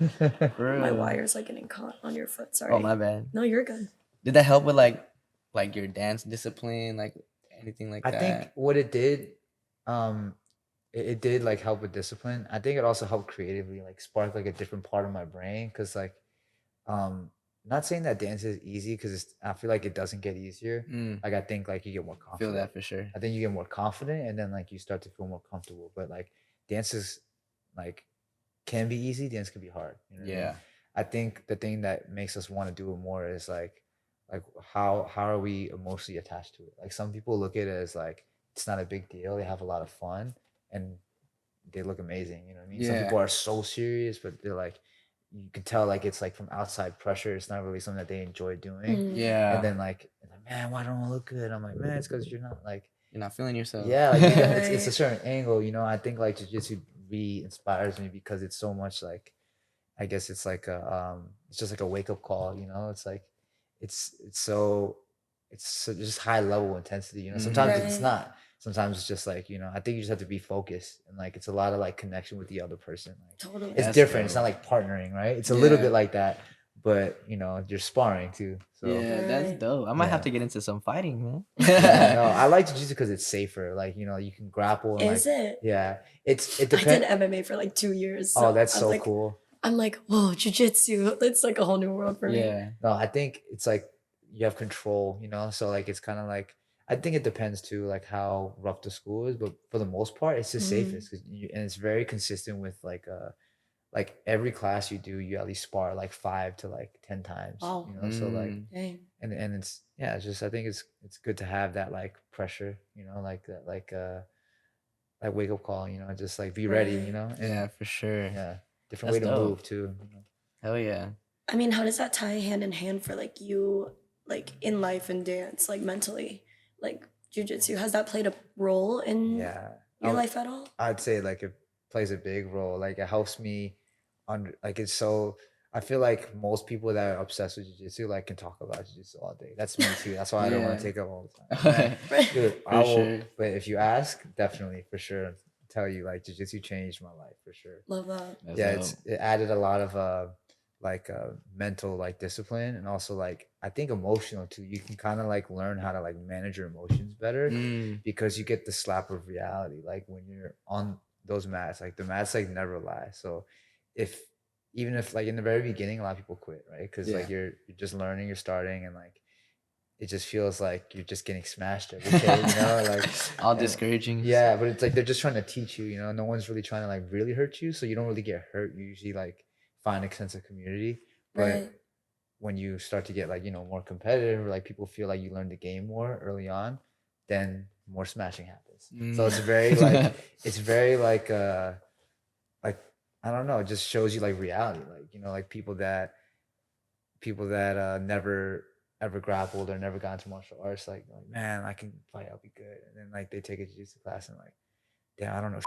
Speaker 1: For
Speaker 2: My
Speaker 1: real.
Speaker 2: wires like getting caught on your foot. Sorry.
Speaker 1: Oh, my bad.
Speaker 2: No, you're good.
Speaker 1: Did that help with like your dance discipline, like anything like
Speaker 3: I
Speaker 1: that?
Speaker 3: think what it did, um, it did like help with discipline. I think it also helped creatively, like spark like a different part of my brain. Cause like, not saying that dance is easy, because I feel like it doesn't get easier.
Speaker 1: Mm,
Speaker 3: Like I think like you get more
Speaker 1: feel
Speaker 3: confident.
Speaker 1: that for sure.
Speaker 3: I think you get more confident, and then like you start to feel more comfortable. But like dance is like can be easy, dance can be hard. You know what I mean?
Speaker 1: Yeah.
Speaker 3: I think the thing that makes us want to do it more is like how are we emotionally attached to it? Like some people look at it as like it's not a big deal. They have a lot of fun and they look amazing. You know what I mean? Some people
Speaker 1: Yeah.
Speaker 3: are so serious, but they're like you can tell like it's like from outside pressure. It's not really something that they enjoy doing.
Speaker 2: Mm.
Speaker 1: Yeah.
Speaker 3: And then like, man, why don't I look good? I'm like, man, it's because you're not like
Speaker 1: You're not feeling yourself.
Speaker 3: yeah, like it's a
Speaker 2: Right.
Speaker 3: certain angle, you know. I think like jiu-jitsu really inspires me because it's so much like I guess it's like a it's just like a wake up call, you know. It's like it's so just high level intensity, you know. Sometimes it's
Speaker 2: Right.
Speaker 3: not. Sometimes it's just like, you know, I think you just have to be focused, and like it's a lot of like connection with the other person. Like
Speaker 2: Totally.
Speaker 3: it's
Speaker 1: That's
Speaker 3: different. It's
Speaker 1: dope.
Speaker 3: not like partnering, right? It's a little
Speaker 1: Yeah.
Speaker 3: bit like that, but you know, you're sparring too. So
Speaker 1: Yeah, that's
Speaker 2: Right.
Speaker 1: dope. I might have
Speaker 3: Yeah.
Speaker 1: to get into some fighting, man.
Speaker 3: yeah, no, I like jiu-jitsu because it's safer. Like, you know, you can grapple and
Speaker 2: Is
Speaker 3: like
Speaker 2: it?
Speaker 3: yeah, it
Speaker 2: I did
Speaker 3: depends.
Speaker 2: MMA for like 2 years.
Speaker 3: Oh, that's
Speaker 2: I'm
Speaker 3: so
Speaker 2: like,
Speaker 3: cool.
Speaker 2: I'm like, whoa, jujitsu. It's like a whole new world for me.
Speaker 1: Yeah.
Speaker 3: No, I think it's like you have control, you know? So like it's kind of like I think it depends too, like how rough the school is, but for the most part, it's the safest 'cause and it's very consistent with like every class you do, you at least spar like 5 to like 10 times,
Speaker 2: Wow.
Speaker 3: you know? So like
Speaker 1: Mm,
Speaker 2: Dang.
Speaker 3: and it's yeah, it's just I think it's good to have that like pressure, you know, like that like wake up call, you know, just like be ready, you
Speaker 2: Right.
Speaker 3: know? And
Speaker 1: yeah, for sure.
Speaker 3: yeah, different
Speaker 1: That's
Speaker 3: way to
Speaker 1: dope.
Speaker 3: move too, you know?
Speaker 1: Hell yeah.
Speaker 2: I mean, how does that tie hand in hand for like you, like in life and dance, like mentally? Like jujitsu, has that played a role in
Speaker 3: Yeah.
Speaker 2: your life at all?
Speaker 3: I'd say like it plays a big role. Like it helps me under like it's so I feel like most people that are obsessed with jiu-jitsu like can talk about jiu-jitsu all day. That's me too. That's why I don't want
Speaker 1: Yeah.
Speaker 3: to take up all the time. Man,
Speaker 2: Right.
Speaker 3: dude,
Speaker 1: For
Speaker 3: I will
Speaker 1: sure.
Speaker 3: but if you ask, definitely for sure tell you like jiu-jitsu changed my life for sure.
Speaker 2: Love that.
Speaker 1: That's
Speaker 3: Yeah,
Speaker 1: dope.
Speaker 3: it added a lot of mental like discipline and also like I think emotional too. You can kind of like learn how to like manage your emotions better because you get the slap of reality. Like when you're on those mats, like the mats like never lie. So if even if like in the very beginning, a lot of people quit, right? Because like you're just learning, you're starting, and like it just feels like you're just getting smashed every day, you know, like
Speaker 1: all
Speaker 3: and-
Speaker 1: discouraging.
Speaker 3: yeah, but it's like they're just trying to teach you, you know, no one's really trying to like really hurt you, so you don't really get hurt. You usually like find a sense of community, but
Speaker 2: Right.
Speaker 3: when you start to get like, you know, more competitive or like people feel like you learned the game more early on, then more smashing happens. So it's very like it's very like I don't know, it just shows you like reality, like, you know, like people that never ever grappled or never got into martial arts, like man, I can fight, I'll be good, and then like they take a jiu-jitsu class and like, damn, I don't know.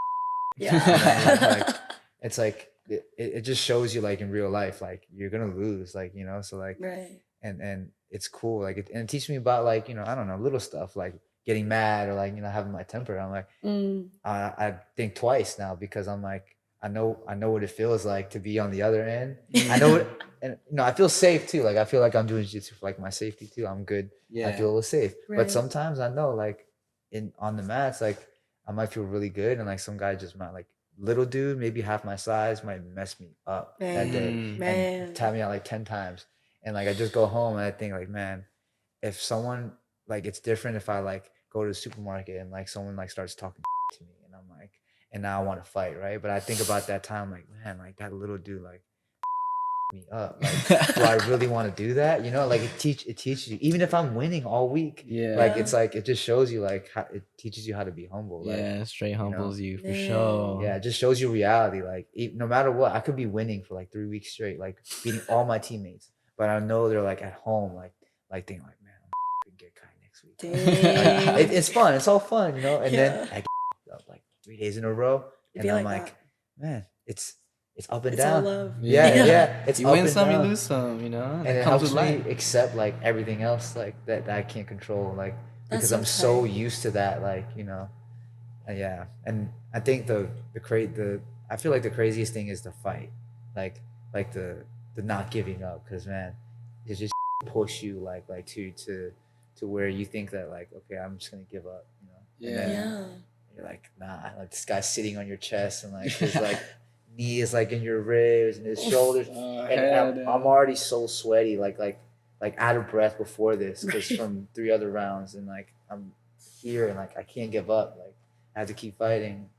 Speaker 3: You know what I mean?
Speaker 2: Yeah.
Speaker 3: Like it's like it just shows you like in real life, like you're gonna lose, like, you know, so like
Speaker 2: Right.
Speaker 3: and it's cool, like and it teaches me about like, you know, I don't know, little stuff like getting mad or like, you know, having my temper. I'm like
Speaker 2: Mm.
Speaker 3: I think twice now because I'm like I know what it feels like to be on the other end. I know what, and you know, I feel safe too. Like I feel like I'm doing jiu-jitsu for like my safety too. I'm good. I feel a little safe. But
Speaker 2: Right.
Speaker 3: sometimes I know like in on the mats, like I might feel really good and like some guy just might like little dude, maybe half my size, might mess me up that day
Speaker 2: Man.
Speaker 3: and tap me out like 10 times. And like I just go home and I think like, man, if someone like it's different if I like go to the supermarket and like someone like starts talking to me and I'm like and now I want to fight, right? But I think about that time like, man, like that little dude like me up. Like, do I really want to do that? You know, like it teaches you, even if I'm winning all week, like it's like it just shows you like how it teaches you how to be humble. Like,
Speaker 1: Straight
Speaker 3: you know,
Speaker 1: humbles you for
Speaker 2: Man.
Speaker 1: sure.
Speaker 3: yeah, it just shows you reality. Like no matter what, I could be winning for like 3 weeks straight, like beating all my teammates, but I know they're like at home, like thinking like, man, I'm gonna get Kai next week.
Speaker 2: Dang.
Speaker 3: Like, it's fun. It's all fun, you know. And then
Speaker 2: Yeah.
Speaker 3: I get up like 3 days in a row,
Speaker 2: It'd
Speaker 3: and
Speaker 2: be
Speaker 3: I'm
Speaker 2: like
Speaker 3: like,
Speaker 2: that.
Speaker 3: man, it's up and
Speaker 2: It's all
Speaker 3: down.
Speaker 2: love.
Speaker 3: Yeah. It's
Speaker 1: You
Speaker 3: up
Speaker 1: win
Speaker 3: and
Speaker 1: some, you
Speaker 3: down.
Speaker 1: lose some, you know?
Speaker 3: And
Speaker 1: That
Speaker 3: it
Speaker 1: comes
Speaker 3: helps
Speaker 1: with
Speaker 3: me
Speaker 1: life.
Speaker 3: accept like everything else like that I can't control, like
Speaker 2: That's
Speaker 3: because
Speaker 2: so
Speaker 3: I'm so
Speaker 2: tight.
Speaker 3: used to that, like, you know. Yeah. And I think the I feel like the craziest thing is the fight, like like the not giving up, because man, it just push you like to where you think that like, okay, I'm just gonna give up, you know. And then
Speaker 2: Yeah.
Speaker 3: you're like, nah, like this guy's sitting on your chest and like his like knee is like in your ribs and his shoulders, and I'm already so sweaty, like out of breath before this, because
Speaker 2: Right.
Speaker 3: from 3 other rounds, and like I'm here and like I can't give up, like I have to keep fighting.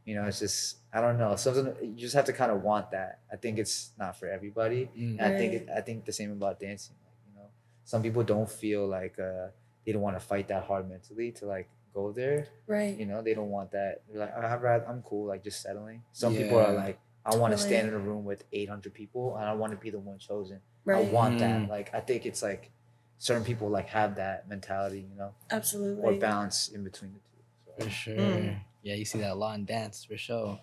Speaker 3: You know, it's just I don't know. Something you just have to kind of want that. I think it's not for everybody, and I think the same about dancing. Like, you know, some people don't feel like they don't want to fight that hard mentally to like go there.
Speaker 2: Right.
Speaker 3: You know, they don't want that. They're like, I'm cool, like just settling. Some people are like, I want to stand in a room with 800 people and I want to be the one chosen. I
Speaker 2: Right.
Speaker 3: want that. Like, I think it's like certain people like have that mentality, you know, or
Speaker 2: Absolutely.
Speaker 3: balance in between the two. So,
Speaker 1: For sure. Yeah, you see that a lot in dance, for sure.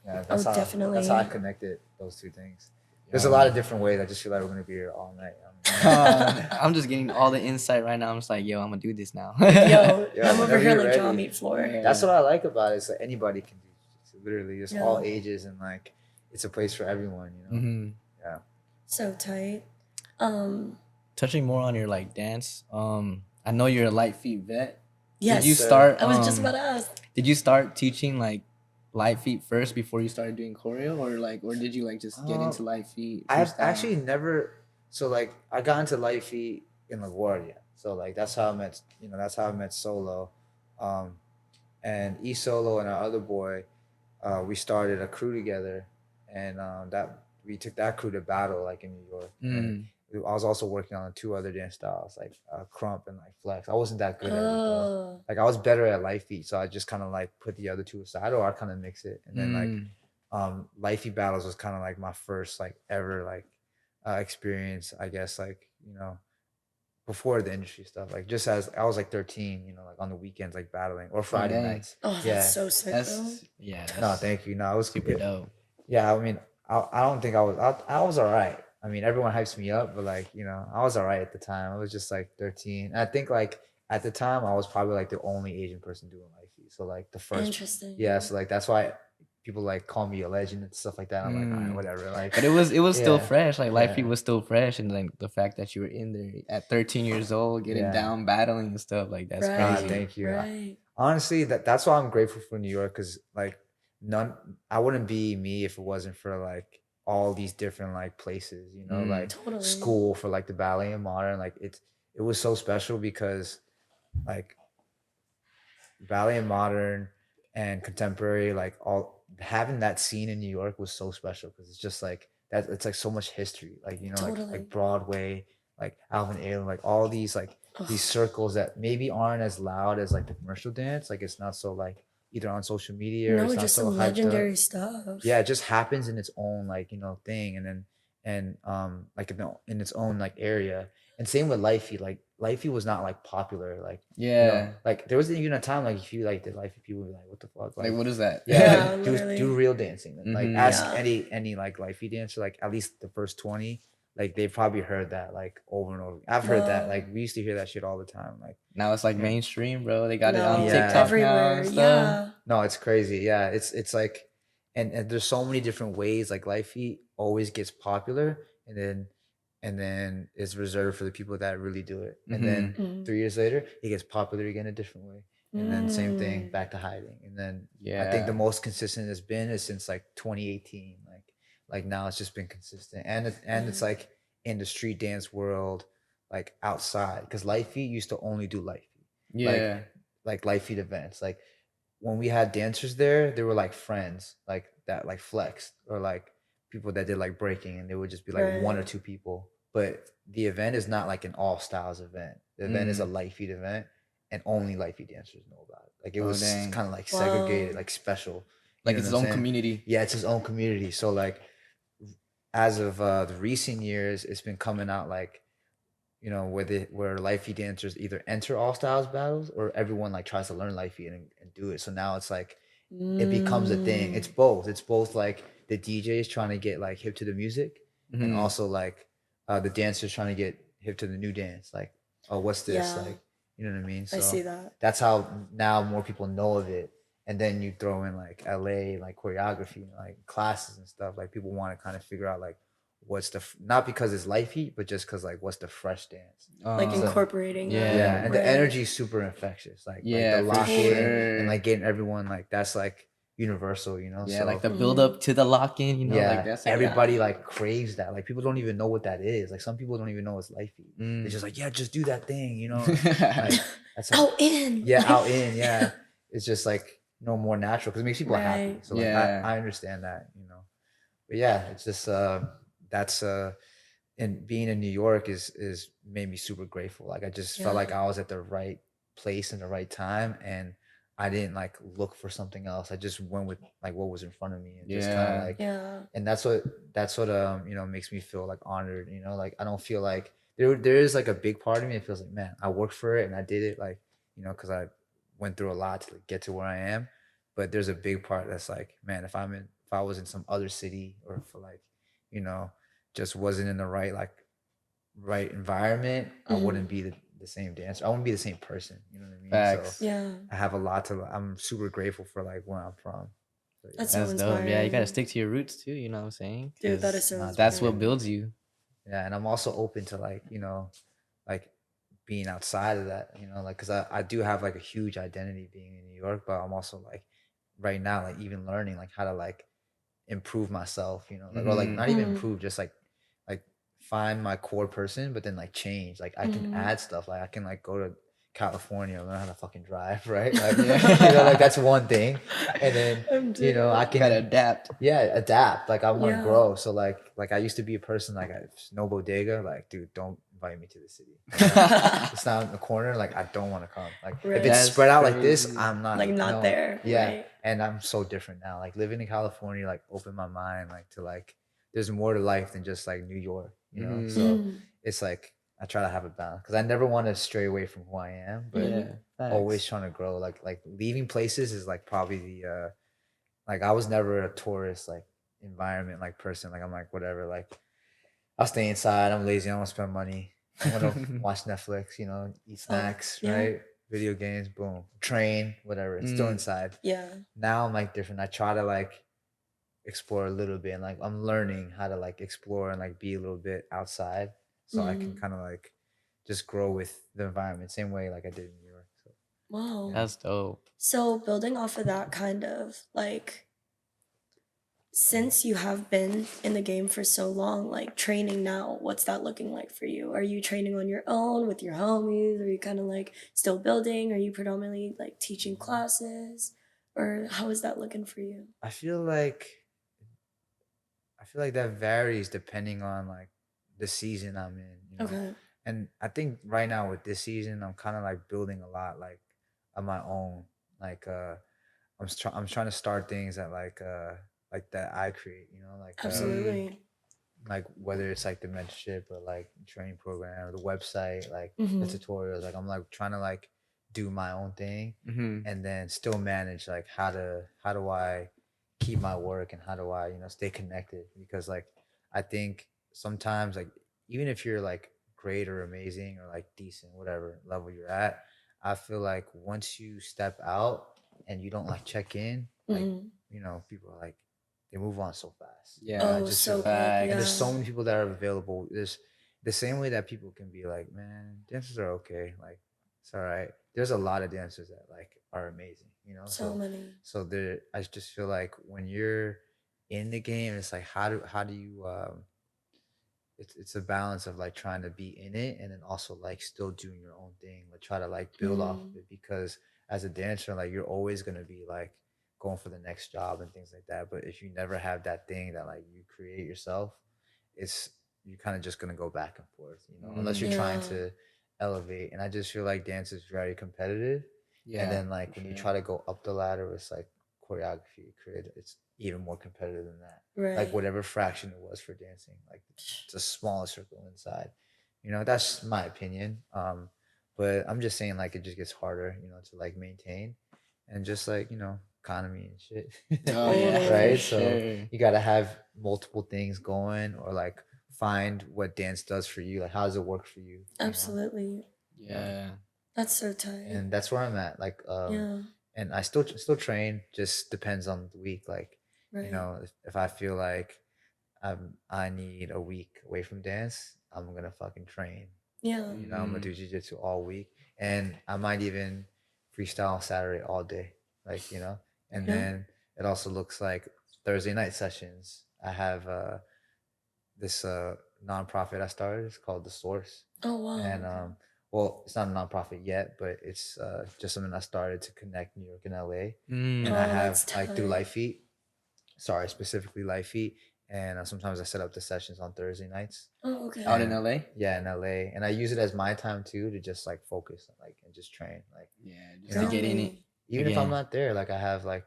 Speaker 3: yeah,
Speaker 2: Oh, definitely.
Speaker 3: that's how I connected those two things. There's a lot of different ways. I just feel like we're gonna be here all night.
Speaker 1: I'm just getting all the insight right now. I'm just like, yo, I'm gonna do this now.
Speaker 2: Yo,
Speaker 3: Yeah,
Speaker 2: I'm over
Speaker 3: whenever
Speaker 2: here
Speaker 3: you're
Speaker 2: like jaw
Speaker 3: ready.
Speaker 2: meat floor.
Speaker 3: That's what I like about it. Is that anybody can do jiu-jitsu. Literally, it's
Speaker 2: Yeah.
Speaker 3: all ages and like it's a place for everyone. You know. Yeah.
Speaker 2: So tight.
Speaker 1: Touching more on your like dance, I know you're a light feet vet.
Speaker 2: Yes.
Speaker 1: Did you start?
Speaker 2: I was just about to ask.
Speaker 1: Did you start teaching like light feet first before you started doing choreo, or did you like just get into light feet?
Speaker 3: I've
Speaker 1: freestyle?
Speaker 3: actually never. So like I got into light feet in LaGuardia. So like that's how I met. You know, that's how I met Solo, and E Solo and our other boy. We started a crew together, and that we took that crew to battle like in New York. And I was also working on 2 other dance styles like crump and like flex. I wasn't that good at it though. Like I was better at light feet, so I just kind of like put the other two aside, or I kind of mix it. And then like light feet battles was kind of like my first like ever like experience, I guess, like, you know, before the industry stuff, like just as I was like 13, you know, like on the weekends, like battling, or Friday nights.
Speaker 2: Oh, that's
Speaker 3: Yeah.
Speaker 2: so sick though.
Speaker 3: No, thank you. No, it was
Speaker 1: super dope.
Speaker 3: Yeah, I mean, I don't think I was all right. I mean, everyone hypes me up, but like, you know, I was all right at the time. I was just like 13. And I think like at the time I was probably like the only Asian person doing light feet. So like the first.
Speaker 2: Interesting.
Speaker 3: Yeah, so like that's why people like call me a legend and stuff like that. I'm like, all right, whatever. Like,
Speaker 1: But it was still
Speaker 3: yeah,
Speaker 1: fresh. Like Life Feed
Speaker 3: yeah,
Speaker 1: was still fresh, and like the fact that you were in there at 13 years old, getting
Speaker 3: yeah.
Speaker 1: down, battling and stuff, like that's
Speaker 3: Nah,
Speaker 1: crazy.
Speaker 3: thank you.
Speaker 2: Right.
Speaker 3: Honestly, that's why I'm grateful for New York, because like I wouldn't be me if it wasn't for like all these different like places, you know, like
Speaker 2: Totally.
Speaker 3: school for like the ballet and modern. Like it was so special because like ballet and modern and contemporary, like all having that scene in New York was so special because it's just like that. It's like so much history, like you know,
Speaker 2: Totally.
Speaker 3: like Broadway, like Alvin Ailey, like all these like these circles that maybe aren't as loud as like the commercial dance. Like it's not so like either on social media or
Speaker 2: No,
Speaker 3: it's not
Speaker 2: just
Speaker 3: so
Speaker 2: some
Speaker 3: hyped up.
Speaker 2: legendary stuff.
Speaker 3: Yeah, it just happens in its own like you know thing, and then like in its own like area. And same with Lifey. Like Lifey was not like popular. Like you know,
Speaker 1: Yeah.
Speaker 3: like there wasn't even a time like if you like did Lifey, people would be like, "What the fuck?"
Speaker 1: Like, what is that?
Speaker 3: yeah,
Speaker 2: Yeah,
Speaker 3: do
Speaker 2: literally.
Speaker 3: real dancing. Like
Speaker 1: Mhm.
Speaker 3: ask
Speaker 2: Yeah.
Speaker 3: any like Lifey dancer, like at least the first 20, like they probably heard that like over and over. I've heard that.
Speaker 2: No.
Speaker 3: Like we used to hear that shit all the time. Like
Speaker 1: Now it's like
Speaker 3: yeah.
Speaker 1: mainstream, bro. They got it
Speaker 2: No,
Speaker 1: on
Speaker 3: Yeah.
Speaker 1: TikTok now
Speaker 2: everywhere.
Speaker 1: and stuff.
Speaker 2: Yeah.
Speaker 3: No, it's crazy. Yeah, it's like, and there's so many different ways. Like Life Feet always gets popular, and then is reserved for the people that really do it. And then
Speaker 2: Mhm.
Speaker 3: 3 years later, it gets popular again a different way. And then same thing,
Speaker 2: Mm.
Speaker 3: back to hiding. And then I
Speaker 1: Yeah.
Speaker 3: think the most consistent it's been is since like 2018. Like now it's just been consistent, and it's like in the street dance world, like outside, because Life Feet used to only do Life Feet.
Speaker 1: Yeah.
Speaker 3: Like Life Feet events. Like when we had dancers there, they were like friends, like that, like flexed, or like people that did like breaking, and they would just be like one or
Speaker 2: Right.
Speaker 3: two people. But the event is not like an all styles event. The event is a Light Feet event, and only Light Feet dancers know about it. Like it
Speaker 1: Oh,
Speaker 3: was
Speaker 1: dang.
Speaker 3: kind of like
Speaker 2: Wow.
Speaker 3: segregated, like special. You
Speaker 1: Like
Speaker 3: know
Speaker 1: it's
Speaker 3: what
Speaker 1: his
Speaker 3: I'm
Speaker 1: own
Speaker 3: saying?
Speaker 1: community.
Speaker 3: Yeah, it's his own community. So like, as of the recent years, it's been coming out like, you know, where Light Feet dancers either enter all styles battles or everyone like tries to learn Light Feet and do it. So now it's like it becomes a thing. It's
Speaker 2: Mm.
Speaker 3: both. It's both like the DJs trying to get like hip to the music, and
Speaker 1: Mhm.
Speaker 3: also like the dancers trying to get hip to the new dance. Like, oh, what's this?
Speaker 2: Yeah.
Speaker 3: Like, you know what I mean?
Speaker 2: I
Speaker 3: So
Speaker 2: see that.
Speaker 3: that's how now more people know of it. And then you throw in like LA, like choreography, like classes and stuff. Like people want to kind of figure out like what's not because it's life heat, but just because like what's the fresh dance.
Speaker 2: Like
Speaker 3: So-
Speaker 2: incorporating
Speaker 1: yeah.
Speaker 2: that.
Speaker 3: Yeah, and the
Speaker 2: Right.
Speaker 3: energy is super infectious. Like
Speaker 1: Yeah,
Speaker 3: the
Speaker 1: for
Speaker 3: lock in
Speaker 1: sure.
Speaker 3: and like getting everyone like that's like universal, you know.
Speaker 1: Yeah,
Speaker 3: so,
Speaker 1: like the build up to the lock in, you know,
Speaker 3: yeah,
Speaker 1: like that's
Speaker 3: everybody like craves that. Like people don't even know what that is. Like some people don't even know it's life feed.
Speaker 1: Mm.
Speaker 3: They're just like, yeah, just do that thing, you know. Like that's like,
Speaker 2: Out in.
Speaker 3: yeah,
Speaker 2: Like-
Speaker 3: out in, yeah. It's just like more natural because it makes people happy.
Speaker 2: Right.
Speaker 3: So like
Speaker 1: Yeah.
Speaker 3: I understand that, you know. But yeah, it's just that's and being in New York is made me super grateful. Like I just felt like
Speaker 2: Yeah.
Speaker 3: I was at the right place in the right time, and I didn't like look for something else. I just went with like what was in front of me, and just kind
Speaker 1: Yeah.
Speaker 3: of like,
Speaker 2: Yeah.
Speaker 3: and that's what you know makes me feel like honored. You know, like I don't feel like there is like a big part of me that feels like, man, I worked for it and I did it, like, you know, because I went through a lot to like, get to where I am. But there's a big part that's like, man, if I was in some other city, or for like, you know, just wasn't in the right environment, I
Speaker 2: Mhm.
Speaker 3: wouldn't be the same dancer. I wouldn't be the same person. You know what I mean?
Speaker 1: Facts.
Speaker 3: So
Speaker 2: Yeah.
Speaker 3: I have a lot to. I'm super grateful for like where I'm from. So, yeah.
Speaker 2: That's so
Speaker 1: That's dope. Yeah, you gotta
Speaker 2: inspiring.
Speaker 1: stick to your roots too, you know what I'm saying?
Speaker 2: Dude, that
Speaker 1: 'Cause
Speaker 2: is so
Speaker 1: that's what
Speaker 2: inspiring.
Speaker 1: builds you.
Speaker 3: Yeah, and I'm also open to like, you know, like being outside of that, you know, like because I do have like a huge identity being in New York, but I'm also like right now like even learning like how to like improve myself, you know, like or like not even
Speaker 2: Mhm.
Speaker 3: improve, just like find my core person, but then like change. Like I can
Speaker 2: Mhm.
Speaker 3: add stuff. Like I can like go to California, learn how to fucking drive, right? Like
Speaker 1: Yeah.
Speaker 3: you know, like that's one thing. And then
Speaker 2: I'm
Speaker 3: you know, I
Speaker 2: dead.
Speaker 1: You gotta
Speaker 3: can
Speaker 1: adapt.
Speaker 3: yeah, adapt. Like I want to
Speaker 2: Yeah.
Speaker 3: grow. So like I used to be a person like no bodega. Like, dude, don't invite me to the city. Like, it's not in the corner. Like I don't want to come. Like
Speaker 2: Right.
Speaker 3: if it's
Speaker 1: That's
Speaker 3: spread out like this,
Speaker 1: crazy.
Speaker 3: I'm not
Speaker 2: Like not
Speaker 3: no.
Speaker 2: there.
Speaker 3: Yeah,
Speaker 2: Right.
Speaker 3: and I'm so different now. Like living in California, like opened my mind like to like there's more to life than just like New York. You know,
Speaker 1: Mhm.
Speaker 3: so
Speaker 2: Mm.
Speaker 3: it's like I try to have a balance because I never want to stray away from who I am, but
Speaker 1: Yeah.
Speaker 3: always
Speaker 1: Facts.
Speaker 3: trying to grow. Like leaving places is like probably the like I was never a tourist like environment like person. Like I'm like whatever. Like I'll stay inside. I'm lazy. I don't want to spend money. I want to watch Netflix. You know, eat snacks,
Speaker 2: yeah.
Speaker 3: right? Video games, boom, train, whatever. It's still
Speaker 1: Mm.
Speaker 3: inside.
Speaker 2: Yeah.
Speaker 3: Now I'm like different. I try to like explore a little bit, and like I'm learning how to like explore and like be a little bit outside, so I can
Speaker 2: Mm.
Speaker 3: kind of like just grow with the environment, same way like I did in New York. So
Speaker 2: Wow.
Speaker 3: yeah.
Speaker 1: That's dope.
Speaker 2: So building off of that kind of like, since you have been in the game for so long, like training now, what's that looking like for you? Are you training on your own with your homies? Are you kind of like still building? Are you predominantly like teaching classes? Or how is that looking for you?
Speaker 3: I feel like that varies depending on like the season I'm in, you know.
Speaker 2: Okay.
Speaker 3: And I think right now with this season, I'm kind of like building a lot like on my own. Like I'm trying to start things like that I create, you know,
Speaker 1: Mm,
Speaker 2: Absolutely.
Speaker 3: like whether it's like the mentorship or like training program or the website, like the
Speaker 2: Mm-hmm.
Speaker 3: tutorials. Like I'm like trying to like do my own thing,
Speaker 1: mm-hmm.
Speaker 3: and then still manage like how do I keep my work, and how do I, you know, stay connected, because like I think sometimes like even if you're like great or amazing or like decent whatever level you're at, I feel like once you step out and you don't like check in, like,
Speaker 2: Mm-hmm.
Speaker 3: you know, people are like they move on so fast. And I
Speaker 1: Yeah.
Speaker 2: Oh,
Speaker 3: just feel
Speaker 2: so
Speaker 3: like,
Speaker 2: good.
Speaker 3: and there's
Speaker 2: Yeah.
Speaker 3: so
Speaker 1: Facts.
Speaker 3: many people that are available. There's the same way that people can be like, man, dancers are okay, like it's all right. There's a lot of dancers that like are amazing, you know.
Speaker 2: So many.
Speaker 3: So there, I just feel like when you're in the game, it's like how do you it's a balance of like trying to be in it and then also like still doing your own thing, like try to like build off of
Speaker 2: Mm.
Speaker 3: it, because as a dancer, like you're always gonna be like going for the next job and things like that. But if you never have that thing that like you create yourself, it's you're kind of just gonna go back and forth, you know, unless you're
Speaker 1: Mm,
Speaker 3: trying
Speaker 2: Yeah.
Speaker 3: to elevate. And I just feel like dance is very competitive. And
Speaker 1: yeah,
Speaker 3: then like
Speaker 1: for
Speaker 3: when you
Speaker 1: sure.
Speaker 3: try to go up the ladder, it's like choreography, creative, it's even more competitive than that. Like
Speaker 2: Right.
Speaker 3: whatever fraction it was for dancing, like it's a smaller circle inside. You know, that's my opinion. But I'm just saying like it just gets harder, you know, to like maintain, and just like, you know, economy and shit.
Speaker 1: Oh yeah, for
Speaker 2: Totally.
Speaker 3: Right? So
Speaker 1: sure.
Speaker 3: you gotta have multiple things going, or like find what dance does for you. Like how does it work for you? You know?
Speaker 2: Absolutely.
Speaker 3: Yeah.
Speaker 1: Yeah.
Speaker 2: That's so tight.
Speaker 3: And that's where I'm at. Like
Speaker 2: Yeah.
Speaker 3: and I still train, just depends on the week. Like, you
Speaker 2: Right.
Speaker 3: know, if I feel like I need a week away from dance, I'm gonna fucking train.
Speaker 2: Yeah.
Speaker 3: You know, I'm gonna
Speaker 1: Mm,
Speaker 3: do jujitsu all week, and I might even freestyle on Saturday all day. Like, you know, and
Speaker 2: Yeah.
Speaker 3: then it also looks like Thursday night sessions. I have this nonprofit I started. It's called The Source,
Speaker 2: Oh wow.
Speaker 3: and well, it's not a nonprofit yet, but it's just something I started to connect New York and LA. And
Speaker 1: mm.
Speaker 3: I
Speaker 2: Oh, that's
Speaker 3: have like through
Speaker 2: tight.
Speaker 3: Life Feet, sorry, specifically Life Feet, and sometimes I set up the sessions on Thursday nights.
Speaker 2: Oh, okay.
Speaker 1: Out in
Speaker 3: And
Speaker 1: LA.
Speaker 3: yeah, in LA, and I use it as my time too to just like focus, like, and just train, like,
Speaker 1: Yeah,
Speaker 3: you
Speaker 1: just to
Speaker 3: know,
Speaker 1: get in it
Speaker 2: Really?
Speaker 3: even if I'm
Speaker 1: again.
Speaker 3: not there, like I have like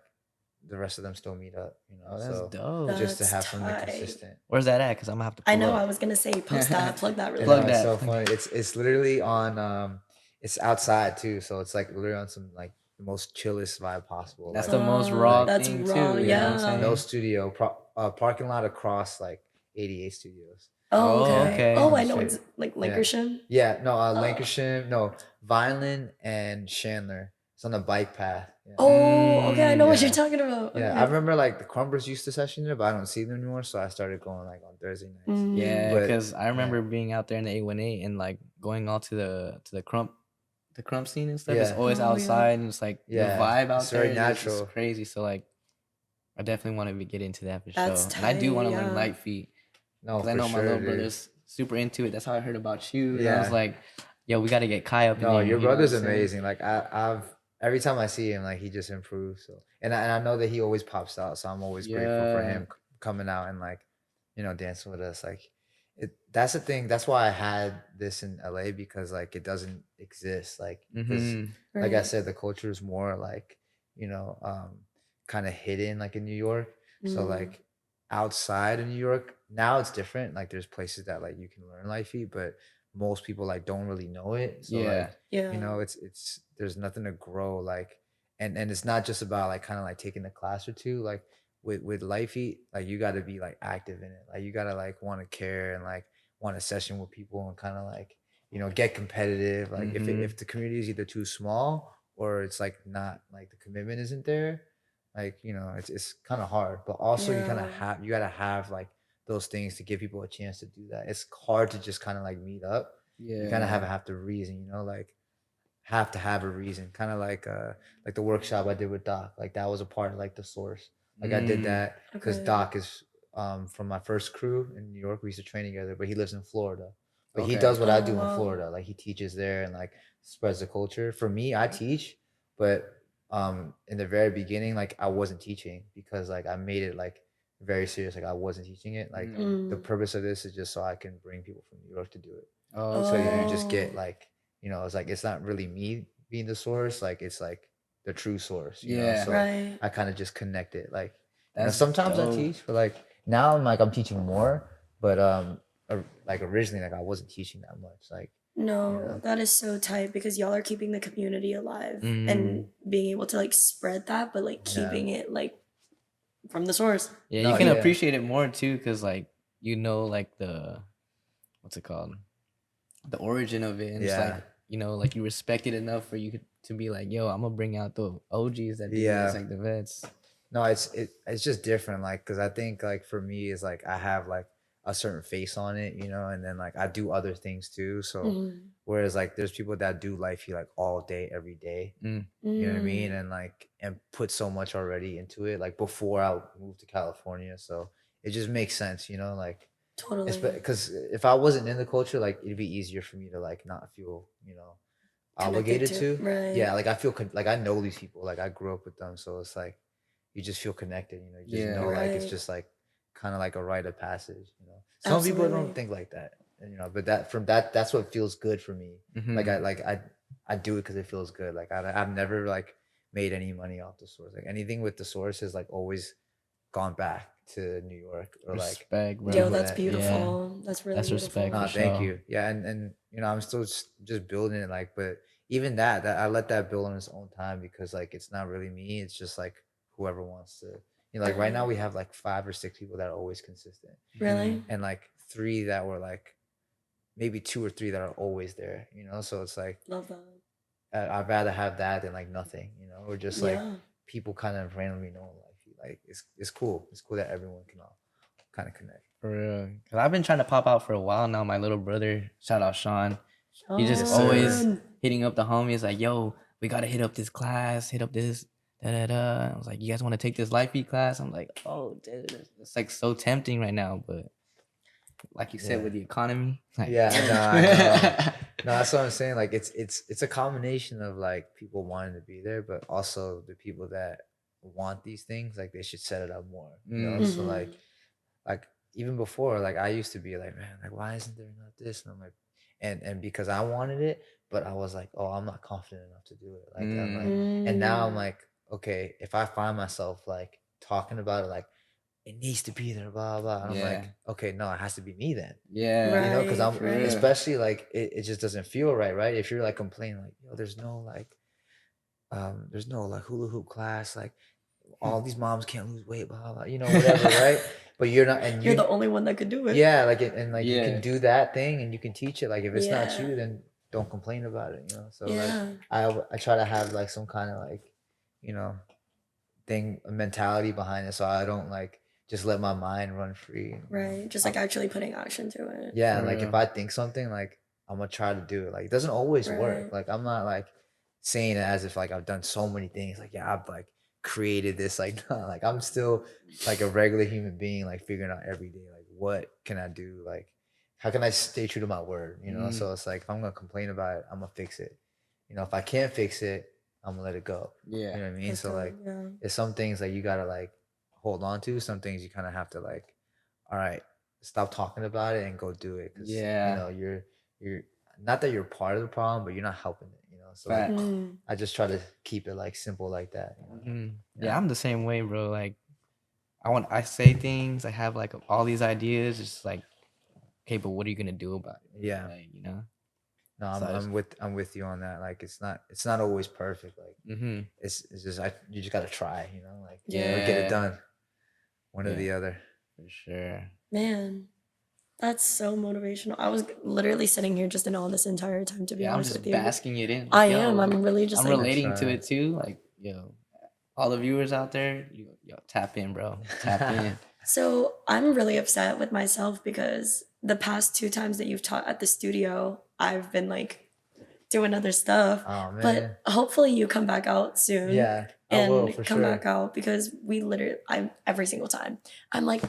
Speaker 3: the rest of them still meet up, you know,
Speaker 1: Oh, that's
Speaker 3: so
Speaker 1: dope.
Speaker 3: just to
Speaker 2: That's
Speaker 3: have something
Speaker 2: tight.
Speaker 3: consistent.
Speaker 1: Where's that at? Cause I'm gonna have to
Speaker 2: I
Speaker 1: pull
Speaker 2: know.
Speaker 1: up.
Speaker 2: I was gonna say post that, plug that really
Speaker 3: And
Speaker 1: Plug
Speaker 2: quick.
Speaker 3: it's
Speaker 1: that.
Speaker 3: so
Speaker 1: Plug
Speaker 3: funny.
Speaker 1: that.
Speaker 3: It's literally on it's outside too, so it's like literally on some like the most chillest vibe possible.
Speaker 1: That's
Speaker 3: Like
Speaker 1: the most raw
Speaker 2: That's
Speaker 1: thing
Speaker 2: raw.
Speaker 1: too. You know what I'm
Speaker 3: yeah, no
Speaker 2: Yeah.
Speaker 1: saying?
Speaker 3: studio, parking lot across like 88 studios.
Speaker 2: Oh,
Speaker 1: Oh,
Speaker 3: Yeah,
Speaker 2: okay.
Speaker 1: okay.
Speaker 2: Oh,
Speaker 3: on
Speaker 2: I
Speaker 3: the
Speaker 2: know.
Speaker 3: street.
Speaker 2: It's like
Speaker 3: Yeah.
Speaker 2: Lancashire.
Speaker 3: Yeah, no,
Speaker 2: Oh.
Speaker 3: Lancashire, no, Vineland and Chandler. It's on the bike path. Yeah.
Speaker 2: Oh, okay. I know
Speaker 1: Mm,
Speaker 2: what you're
Speaker 3: Yeah.
Speaker 2: talking about.
Speaker 3: Yeah. I
Speaker 2: Okay.
Speaker 3: remember like the Crumbers used to session there, but I don't see them anymore. So I started going like on Thursday nights.
Speaker 2: Mm.
Speaker 1: yeah,
Speaker 3: But
Speaker 1: cause I
Speaker 3: yeah.
Speaker 1: remember being out there in the 818 and like going all to the crump scene and stuff. It's
Speaker 3: Yeah.
Speaker 1: always
Speaker 2: Oh yeah.
Speaker 1: outside and it's like the
Speaker 3: Yeah.
Speaker 1: vibe
Speaker 3: It's
Speaker 1: out there
Speaker 3: very
Speaker 1: is just
Speaker 3: natural.
Speaker 1: crazy. So like I definitely want to get into that for
Speaker 2: That's
Speaker 1: sure. And I do
Speaker 2: tight.
Speaker 1: want to learn
Speaker 2: Yeah.
Speaker 1: light feet
Speaker 3: No,
Speaker 1: because I
Speaker 3: for
Speaker 1: know my
Speaker 3: sure,
Speaker 1: little
Speaker 3: dude.
Speaker 1: brother's super into it. That's how I heard about you. And I was
Speaker 3: Yeah.
Speaker 1: like, yo, we got to get Kai up in
Speaker 3: No,
Speaker 1: here.
Speaker 3: your
Speaker 1: You know what I'm
Speaker 3: brother's
Speaker 1: saying?
Speaker 3: amazing. Like I've every time I see him, like he just improves. So and I know that he always pops out. So I'm always grateful for
Speaker 1: Yeah.
Speaker 3: him coming out and like, you know, dancing with us. Like that's the thing. That's why I had this in LA, because like it doesn't exist. Like because
Speaker 1: Mm-hmm.
Speaker 3: like I
Speaker 2: Right.
Speaker 3: said, the culture is more like, you know, kind of hidden like in New York. So
Speaker 2: Mm.
Speaker 3: like outside of New York, now it's different. Like there's places that like you can learn life feet, but most people like don't really know it. So
Speaker 1: Yeah.
Speaker 3: like, you
Speaker 2: Yeah.
Speaker 3: know, it's there's nothing to grow like, and it's not just about like kind of like taking a class or two. Like with life feet, like you got to be like active in it. Like you got to like want to care and like want a session with people and kind of like, you know, get competitive. Like
Speaker 1: Mm-hmm.
Speaker 3: if the community is either too small or it's like not like the commitment isn't there, Like, you know, it's kind of hard, but also you kind of
Speaker 2: Yeah.
Speaker 3: you gotta have like those things to give people a chance to do that. It's hard to just kind of like meet up. You kind of
Speaker 1: Yeah.
Speaker 3: have to reason, you know, like have to have a reason. Kind of like the workshop I did with Doc. Like that was a part of like the source. Like I did
Speaker 1: Mm.
Speaker 3: that because
Speaker 2: Okay.
Speaker 3: Doc is from my first crew in New York. We used to train together, but he lives in Florida. But he
Speaker 1: Okay.
Speaker 3: does what I
Speaker 2: Oh
Speaker 3: do in
Speaker 2: wow.
Speaker 3: Florida. Like he teaches there and like spreads the culture. For me, I teach, but in the very beginning, like I wasn't teaching because like I made it like very serious. Like I wasn't teaching it. Like
Speaker 1: Mm.
Speaker 3: the
Speaker 2: Mm.
Speaker 3: purpose of this is just so I can bring people from New York to do it. So you
Speaker 1: Okay.
Speaker 3: just get
Speaker 2: Oh.
Speaker 3: like, you know, it's like it's not really me being the source, like it's like the true source, you know.
Speaker 1: Yeah.
Speaker 3: So
Speaker 2: Right.
Speaker 3: I kind of just connect it. Like, you know,
Speaker 1: That's
Speaker 3: sometimes I
Speaker 1: dope.
Speaker 3: teach, but like now I'm teaching more, but like originally like I wasn't teaching that much. Like, you
Speaker 2: No,
Speaker 3: know,
Speaker 2: that is so tight because y'all are keeping the community alive and
Speaker 1: Mm.
Speaker 2: being able to like spread that, but like
Speaker 3: yeah.
Speaker 2: keeping it like from the source.
Speaker 1: Yeah, you
Speaker 3: No,
Speaker 1: can
Speaker 3: yeah.
Speaker 1: appreciate it more too, cause like you know, like the what's it called, the origin of it, and it's like
Speaker 3: Yeah.
Speaker 1: you know, like you respect it enough for you to be like, yo, I'm gonna bring out the OGs that do this,
Speaker 3: Yeah.
Speaker 1: like the vets.
Speaker 3: No, it's just different, like, cause I think like for me is like I have like a certain face on it, you know, and then like I do other things too. So
Speaker 2: Mhm.
Speaker 3: whereas like there's people that do life like all day, every day,
Speaker 1: Mm.
Speaker 3: you know what I mean,
Speaker 2: Mm.
Speaker 3: and like and put so much already into it, like before I moved to California. So it just makes sense, you know, like it's
Speaker 2: Totally
Speaker 3: because if I wasn't in the culture, like it'd be easier for me to like not feel, you know,
Speaker 2: connected
Speaker 3: obligated
Speaker 2: to
Speaker 3: to.
Speaker 2: right.
Speaker 3: Yeah, like I feel like I know these people, like I grew up with them, so it's like you just feel connected, you know, you just
Speaker 1: Yeah.
Speaker 3: know like it's
Speaker 2: Right.
Speaker 3: just like kind of like a rite of passage, you know. Some people don't
Speaker 2: Absolutely.
Speaker 3: think like that, and, you know, but that's what feels good for me. Like
Speaker 1: Mm-hmm.
Speaker 3: I do it because it feels good. Like I've never like made any money off the source. Like anything with the source is like always gone back to New York or like
Speaker 1: Respect,
Speaker 2: Yo,
Speaker 1: bro.
Speaker 3: people
Speaker 2: that's
Speaker 3: that, yeah.
Speaker 2: beautiful. That's really
Speaker 1: That's respect for
Speaker 2: beautiful.
Speaker 3: Thank
Speaker 1: sure.
Speaker 3: you. Yeah, and you know, I'm still just building it, like, but even that I let that build on its own time because like it's not really me. It's just like whoever wants to. You know, like right now
Speaker 2: Right.
Speaker 3: we have like 5 or 6 people that are always consistent,
Speaker 1: Mm-hmm.
Speaker 2: Really?
Speaker 3: and like 3 that were like maybe 2 or 3 that are always there. You know, so it's like
Speaker 2: Love that.
Speaker 3: I'd rather have that than like nothing. You know, or just like
Speaker 2: Yeah.
Speaker 3: people kind of randomly know like it's cool. It's cool that everyone can all kind of connect.
Speaker 1: For real. Cause I've been trying to pop out for a while now. My little brother, shout out Sean. He just
Speaker 3: Yes, sir.
Speaker 1: always
Speaker 2: Sean.
Speaker 1: hitting up the homies like, yo, we gotta hit up this class, hit up this, da da da. I was like, you guys want to take this life beat class? I'm like, oh, dude, it's like so tempting right now. But like you said,
Speaker 3: Yeah.
Speaker 1: with the economy, like,
Speaker 3: Yeah, I know, I know. No, that's what I'm saying. Like it's a combination of like people wanting to be there, but also the people that want these things, like they should set it up more, you know?
Speaker 1: Mm.
Speaker 3: So
Speaker 2: Mhm.
Speaker 3: like even before, like I used to be like, man, like why isn't there not this? And I'm like, and because I wanted it, but I was like, oh, I'm not confident enough to do it. Like I'm like,
Speaker 1: Mm.
Speaker 3: and now I'm
Speaker 2: Mm.
Speaker 3: like, okay, if I find myself like talking about it, like it needs to be there, blah blah. And I'm
Speaker 1: Yeah.
Speaker 3: like, okay, no, it has to be me then,
Speaker 1: Yeah.
Speaker 3: you know, because
Speaker 2: Right.
Speaker 3: I'm
Speaker 1: For real.
Speaker 2: Right.
Speaker 3: especially like it just doesn't feel right, right? If you're like complaining like, yo, there's no like hula hoop class, like all these moms can't lose weight, blah blah, you know, whatever, right? But you're not, and
Speaker 2: You're
Speaker 3: you,
Speaker 2: the only one that could do it.
Speaker 3: yeah, like and like you can
Speaker 1: Yeah.
Speaker 3: do that thing and you can teach it. Like if it's not
Speaker 2: Yeah.
Speaker 3: you, then don't complain about it, you know. So like
Speaker 2: Yeah.
Speaker 3: I try to have like some kind of like, you know, thing, a mentality behind it, so I don't like just let my mind run free. You know?
Speaker 2: Right. Just like actually putting action to it.
Speaker 3: Yeah,
Speaker 1: For
Speaker 3: and like if
Speaker 1: real.
Speaker 3: I think something, like I'm gonna try to do it. Like it doesn't always work.
Speaker 2: Right.
Speaker 3: Like I'm not like saying it as if like I've done so many things. Like yeah, I've like created this. Like no, like I'm still like a regular human being. Like figuring out every day, like what can I do? Like how can I stay true to my word? You know.
Speaker 1: Mm.
Speaker 3: So it's like if I'm gonna complain about it, I'm gonna fix it. You know, if I can't fix it, I'm gonna let it go. You
Speaker 1: Yeah.
Speaker 3: know what I mean?
Speaker 2: That's
Speaker 3: So like
Speaker 2: dope. Yeah.
Speaker 3: it's some things like you gotta like hold on to. Some things you kind of have to like, all right, stop talking about it and go do it because you
Speaker 1: Yeah.
Speaker 3: know you're not that you're part of the problem, but you're not helping it, you know. So like
Speaker 1: Facts.
Speaker 2: Mm.
Speaker 3: I just try to keep it like simple like that, you know?
Speaker 1: Mhm. Yeah,
Speaker 3: Yeah.
Speaker 1: I'm the same way, bro. Like, I say things, I have like all these ideas. It's like, okay, but what are you gonna do about it?
Speaker 3: Yeah.
Speaker 1: Like, you know.
Speaker 3: No,
Speaker 1: So
Speaker 3: I'm with you on that. Like it's not always perfect. Like
Speaker 1: Mm-hmm.
Speaker 3: it's just you just gotta try, you know, like
Speaker 2: Yeah.
Speaker 3: or get it
Speaker 1: Yeah.
Speaker 3: done, one or
Speaker 1: Yeah.
Speaker 3: the other.
Speaker 1: For sure.
Speaker 2: Man, that's so motivational. I was literally sitting here just in awe this entire time, to be
Speaker 1: Yeah, I'm
Speaker 2: honest
Speaker 1: just
Speaker 2: with you.
Speaker 1: basking it in.
Speaker 2: I
Speaker 1: Like,
Speaker 2: am.
Speaker 1: yo,
Speaker 2: I'm really just
Speaker 1: I'm
Speaker 2: like,
Speaker 1: relating to
Speaker 3: try.
Speaker 1: it too. Like, yo, all the viewers out there, yo, tap in, bro. Tap in.
Speaker 2: So I'm really upset with myself because the past 2 times that you've taught at the studio, I've been like doing other stuff.
Speaker 3: Oh man.
Speaker 2: But hopefully you come back out soon
Speaker 3: Yeah, I will
Speaker 2: and
Speaker 3: for
Speaker 2: come back
Speaker 3: sure.
Speaker 2: out because I'm every single time. I'm like,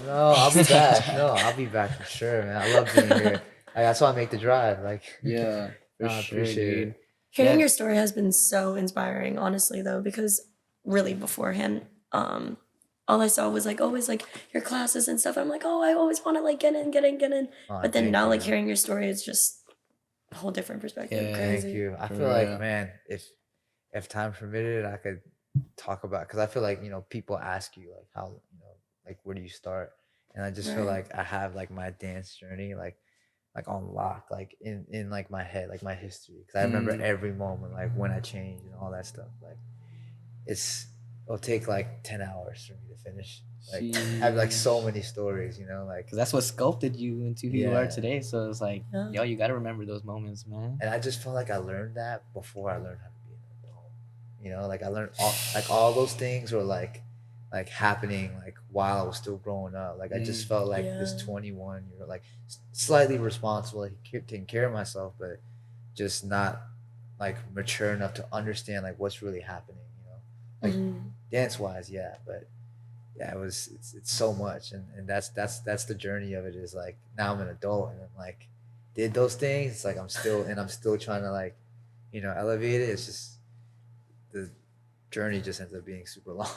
Speaker 3: No, I'll be back. No, I'll be back for sure, man. I love being here. Like, that's why I make the drive. Like,
Speaker 1: Yeah,
Speaker 3: no,
Speaker 1: for
Speaker 3: I
Speaker 1: sure,
Speaker 3: appreciate
Speaker 1: dude.
Speaker 3: it.
Speaker 2: hearing
Speaker 1: Yeah,
Speaker 2: your story has been so inspiring, honestly, though, because really beforehand, all I saw was like always like your classes and stuff. I'm like, oh, I always want to like get in, get in, get in.
Speaker 3: Oh,
Speaker 2: But then
Speaker 3: thank
Speaker 2: now, like
Speaker 3: you.
Speaker 2: hearing your story is just a whole different perspective.
Speaker 1: Yeah.
Speaker 3: Thank
Speaker 2: Crazy.
Speaker 3: you. I
Speaker 1: For
Speaker 3: feel like,
Speaker 1: real.
Speaker 3: man, if time permitted, I could talk about because I feel like people ask you like how like where do you start, and I just feel
Speaker 2: Right.
Speaker 3: like I have like my dance journey like on lock, like in like my head, like my history, because I remember
Speaker 1: Mm.
Speaker 3: every moment, like when I changed and all that stuff. Like it'll take like 10 hours for me to finish. Like I have like so
Speaker 1: Sheesh.
Speaker 3: many stories, like
Speaker 1: Cause that's what sculpted you into who you are
Speaker 3: yeah.
Speaker 1: today. So it's like,
Speaker 2: Yeah.
Speaker 1: yo, you gotta remember those moments, man.
Speaker 3: And I just felt like I learned that before I learned how to be an adult. Like I learned all those things were like happening like while I was still growing up. Like I just
Speaker 1: Mm.
Speaker 3: felt like this
Speaker 2: Yeah.
Speaker 3: 21-year like slightly responsible, like taking care of myself, but just not like mature enough to understand like what's really happening. Like
Speaker 2: Mhm.
Speaker 3: dance wise, yeah, but yeah, it's so much, and that's the journey of it. Is like now I'm an adult and I'm like did those things. It's like I'm still trying to like elevate it. It's just the journey just ends up being super long.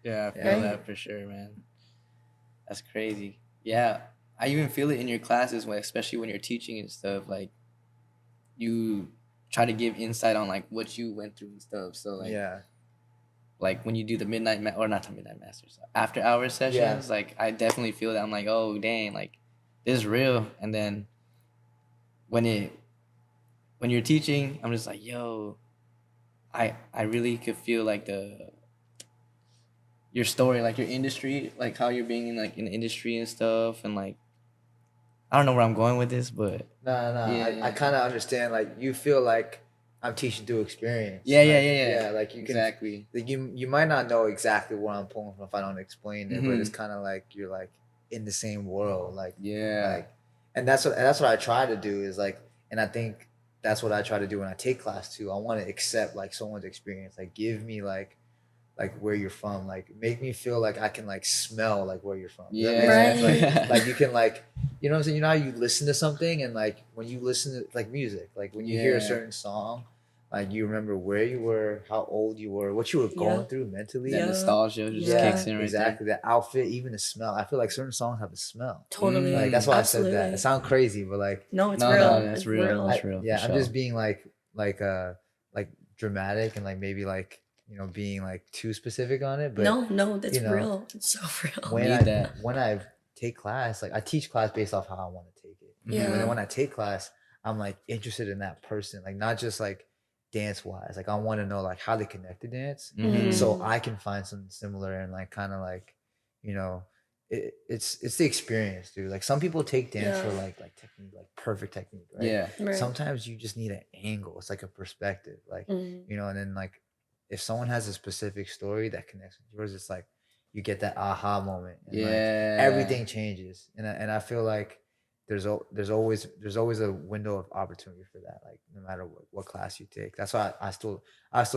Speaker 1: Yeah, I feel
Speaker 3: Yeah.
Speaker 2: Right.
Speaker 1: that for sure, man. That's crazy. Yeah, I even feel it in your classes, when, especially when you're teaching and stuff. Like you try to give insight on like what you went through and stuff. So
Speaker 3: Yeah.
Speaker 1: like when you do the or not the midnight masters, after hours sessions, like I definitely feel that. I'm like, oh dang, like this is real. And then when it when you're teaching, I'm just like, yo, I really could feel like your story, like your industry, like how you're being in like in the industry and stuff, and like I don't know where I'm going with this, but
Speaker 3: No, I
Speaker 1: yeah,
Speaker 3: kind of understand. Like you feel like I'm teaching through experience.
Speaker 1: yeah,
Speaker 3: Like,
Speaker 1: yeah, yeah, yeah.
Speaker 3: yeah. Like you can.
Speaker 1: Exactly.
Speaker 3: Like you might not know exactly where I'm pulling from if I don't explain it, but it's
Speaker 1: Mhm.
Speaker 3: kind of like you're like in the same world.
Speaker 1: Yeah.
Speaker 3: And that's what I try to do is like, and I think that's what I try to do when I take class too. I want to accept like someone's experience. Like give me like where you're from, like make me feel like I can like smell like where you're from. Does that make sense?
Speaker 2: Right.
Speaker 3: Like you can like what I'm saying. You know how you listen to something and like when you listen to like music, like when you hear a
Speaker 1: Yeah.
Speaker 3: certain song, like you remember where you were, how old you were, what you were going
Speaker 2: Yeah.
Speaker 3: through mentally.
Speaker 1: That
Speaker 2: Yeah.
Speaker 1: nostalgia just
Speaker 2: Yeah.
Speaker 1: kicks in right
Speaker 3: Exactly. The outfit, even the smell. I feel like certain songs have a smell.
Speaker 2: Totally.
Speaker 3: Like that's why I said that.
Speaker 2: Absolutely.
Speaker 3: It sounds crazy, but like
Speaker 2: No, it's
Speaker 1: No,
Speaker 2: real.
Speaker 1: no, that's
Speaker 2: It's
Speaker 1: real.
Speaker 2: real.
Speaker 1: That's real.
Speaker 3: yeah,
Speaker 1: For
Speaker 3: I'm just
Speaker 1: sure.
Speaker 3: being like dramatic and like maybe like being like too specific on it, but
Speaker 2: No, that's
Speaker 3: you know,
Speaker 2: real. It's so real.
Speaker 3: when
Speaker 1: Need that.
Speaker 3: I take class, like I teach class based off how I want to take it. But
Speaker 2: Yeah.
Speaker 3: then when I take class, I'm like interested in that person, like not just like dance wise. Like I want to know like how they connect to dance, so
Speaker 2: Mhm.
Speaker 3: I can find something similar and like kind of like, you know, it's the experience, dude. Like some people take dance for
Speaker 2: Yeah.
Speaker 3: like technique, like perfect technique, right?
Speaker 1: Yeah.
Speaker 2: Right.
Speaker 3: Sometimes you just need an angle. It's like a perspective, like
Speaker 2: Mhm.
Speaker 3: and then like if someone has a specific story that connects with yours, it's like you get that aha moment and like
Speaker 1: Yeah.
Speaker 3: everything changes. And I feel like there's always a window of opportunity for that, like no matter what class you take. That's why I still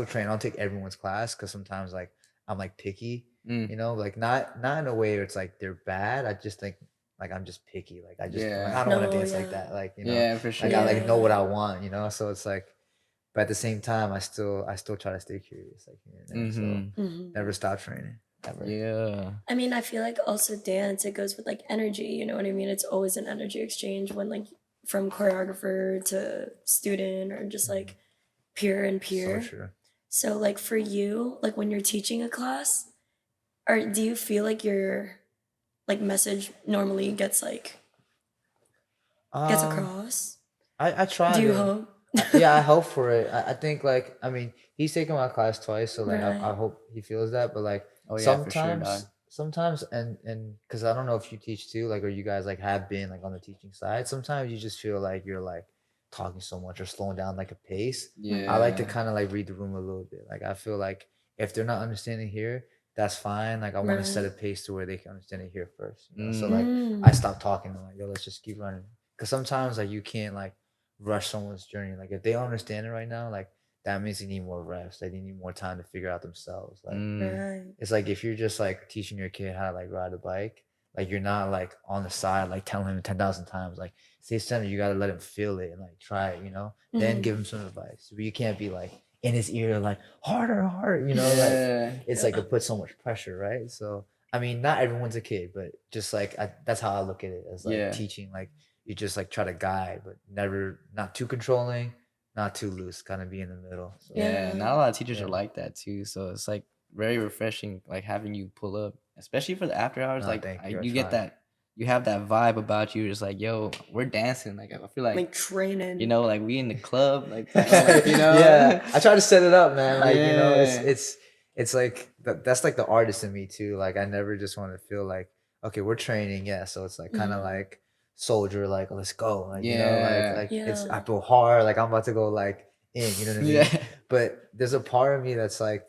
Speaker 3: train. I don't take everyone's class because sometimes like I'm like picky,
Speaker 1: Mm.
Speaker 3: like not in a way where it's like they're bad. I just think like I'm just picky. Like I just like
Speaker 1: Yeah.
Speaker 3: I don't want
Speaker 2: No,
Speaker 3: to dance like
Speaker 2: yeah.
Speaker 3: that. Like
Speaker 1: Yeah, for sure.
Speaker 3: like I like know what
Speaker 2: Yeah.
Speaker 3: I want. So it's like, but at the same time, I still try to stay curious, like here and there. So
Speaker 1: Mm-hmm.
Speaker 2: Mhm.
Speaker 3: never stop training. Ever.
Speaker 1: Yeah.
Speaker 2: I mean, I feel like also dance, it goes with like energy, you know what I mean? It's always an energy exchange when like from choreographer to student or just like peer and
Speaker 3: So
Speaker 2: peer.
Speaker 3: true.
Speaker 2: So like for you, like when you're teaching a class, or do you feel like your like message normally gets
Speaker 3: Um,
Speaker 2: across?
Speaker 3: I try
Speaker 2: Do you
Speaker 3: to.
Speaker 2: hope?
Speaker 3: Yeah, I hope for it. I think like I mean he's taken my class twice, so like I
Speaker 2: Right.
Speaker 3: hope he feels that. But like
Speaker 1: Oh yeah, for sure, dog.
Speaker 3: sometimes and because I don't know if you teach too, like or you guys like have been like on the teaching side. Sometimes you just feel like you're like talking so much or slowing down like a pace.
Speaker 1: Yeah.
Speaker 3: I like to kind of like read the room a little bit. Like I feel like if they're not understanding here, that's fine. Like I want to set a
Speaker 2: Right.
Speaker 3: pace to where they can understand it here first. You know? So
Speaker 1: Mm.
Speaker 3: like I stop talking and like, yo, let's just keep running. Because sometimes like you can't like rush someone's journey. Like if they don't understand it right now, like that means they need more rest. They need more time to figure out themselves. Like
Speaker 2: Right.
Speaker 3: it's like if you're just like teaching your kid how to like ride a bike, like you're not like on the side like telling him 10,000 times like stay centered. You gotta let him feel it and like try it, you know. Then give him some advice. But you can't be like in his ear like harder, harder, you know. Like it's like it puts so much pressure, right? So I mean, not everyone's a kid, but just like that's how I look at it as like teaching. Like you just like try to guide, but never not too controlling, not too loose. Kind of be in the middle. So,
Speaker 1: Yeah, not a lot of teachers are like that too. So it's like very refreshing, like having you pull up, especially for the after hours.
Speaker 3: No,
Speaker 1: Like
Speaker 3: thank you. I
Speaker 1: you get
Speaker 3: try.
Speaker 1: that, you have that vibe about you. It's like, yo, we're dancing. Like I feel like
Speaker 2: training.
Speaker 1: you know, like we in the club, like you know.
Speaker 3: Yeah, I try to set it up, man. Like you know, it's like that's like the artist in me too. Like I never just want to feel like okay, we're training, yeah. So it's like kind of like soldier, like let's go, like you know, like it's I feel hard, like I'm about to go like in, you know what I mean?
Speaker 1: Yeah.
Speaker 3: But there's a part of me that's like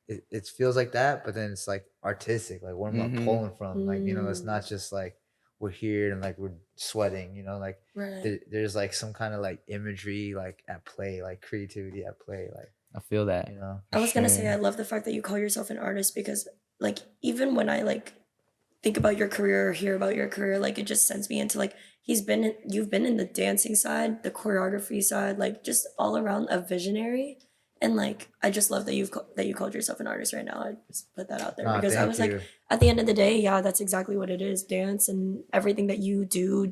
Speaker 3: it feels like that, but then it's like artistic. Like where am I pulling from? Like you know, it's not just like we're here and like we're sweating, you know, like there's like some kind of like imagery like at play, like creativity at play, like
Speaker 1: I feel that.
Speaker 3: you know.
Speaker 2: I was gonna say I love the fact that you call yourself an artist because like even when I like think about your career or hear about your career, like it just sends me into like you've been in the dancing side, the choreography side, like just all around a visionary. And like I just love that you called yourself an artist right now. I just put that out there because I was like, at the end of the day, yeah, that's exactly what it is. Dance and everything that you do,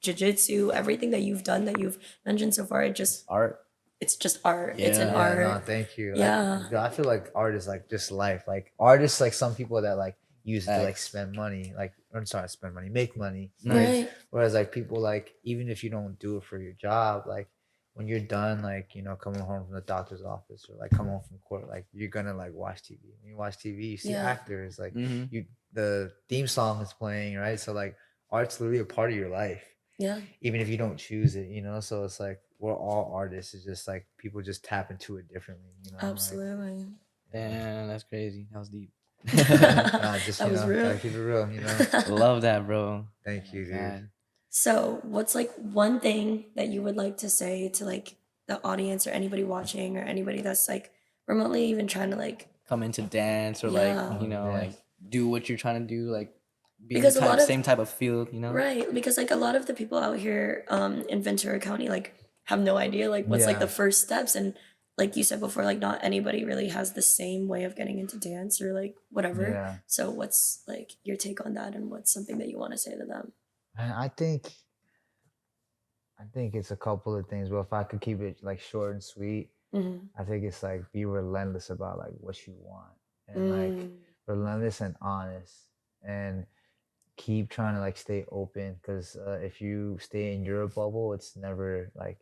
Speaker 2: jiu-jitsu, everything that you've done that you've mentioned so far,
Speaker 1: Art.
Speaker 2: It's just art.
Speaker 1: Yeah.
Speaker 2: It's an art.
Speaker 3: No, thank you.
Speaker 2: Yeah.
Speaker 3: I feel like art is like just life. Like art is like some people that like use it to like spend money, like I'm sorry, spend money, make money.
Speaker 2: Right.
Speaker 3: Whereas like people like even if you don't do it for your job, like when you're done, like you know, coming home from the doctor's office or like come home from court, like you're gonna like watch TV. When you watch TV, you see actors, like you the theme song is playing, right? So like art's literally a part of your life.
Speaker 2: Yeah.
Speaker 3: Even if you don't choose it, you know. So it's like we're all artists. It's just like people just tap into it differently, you know.
Speaker 2: Absolutely.
Speaker 3: Like,
Speaker 1: Damn, that's crazy. That was deep.
Speaker 3: just
Speaker 2: that was real.
Speaker 3: Gotta keep it real, you know.
Speaker 1: Love that, bro.
Speaker 3: Thank you, dude.
Speaker 2: So, what's like one thing that you would like to say to like the audience or anybody watching or anybody that's like remotely even trying to like
Speaker 1: come into dance or like you know like do what you're trying to do, like be in the same type of field, you know?
Speaker 2: Right, because like a lot of the people out here in Ventura County like have no idea like what's like the first steps, and like you said before, like not anybody really has the same way of getting into dance or like whatever.
Speaker 3: Yeah.
Speaker 2: So what's like your take on that, and what's something that you want to say to them?
Speaker 3: I think it's a couple of things, but if I could keep it like short and sweet, I think it's like be relentless about like what you want, and like relentless and honest, and keep trying to like stay open, because if you stay in your bubble, it's never like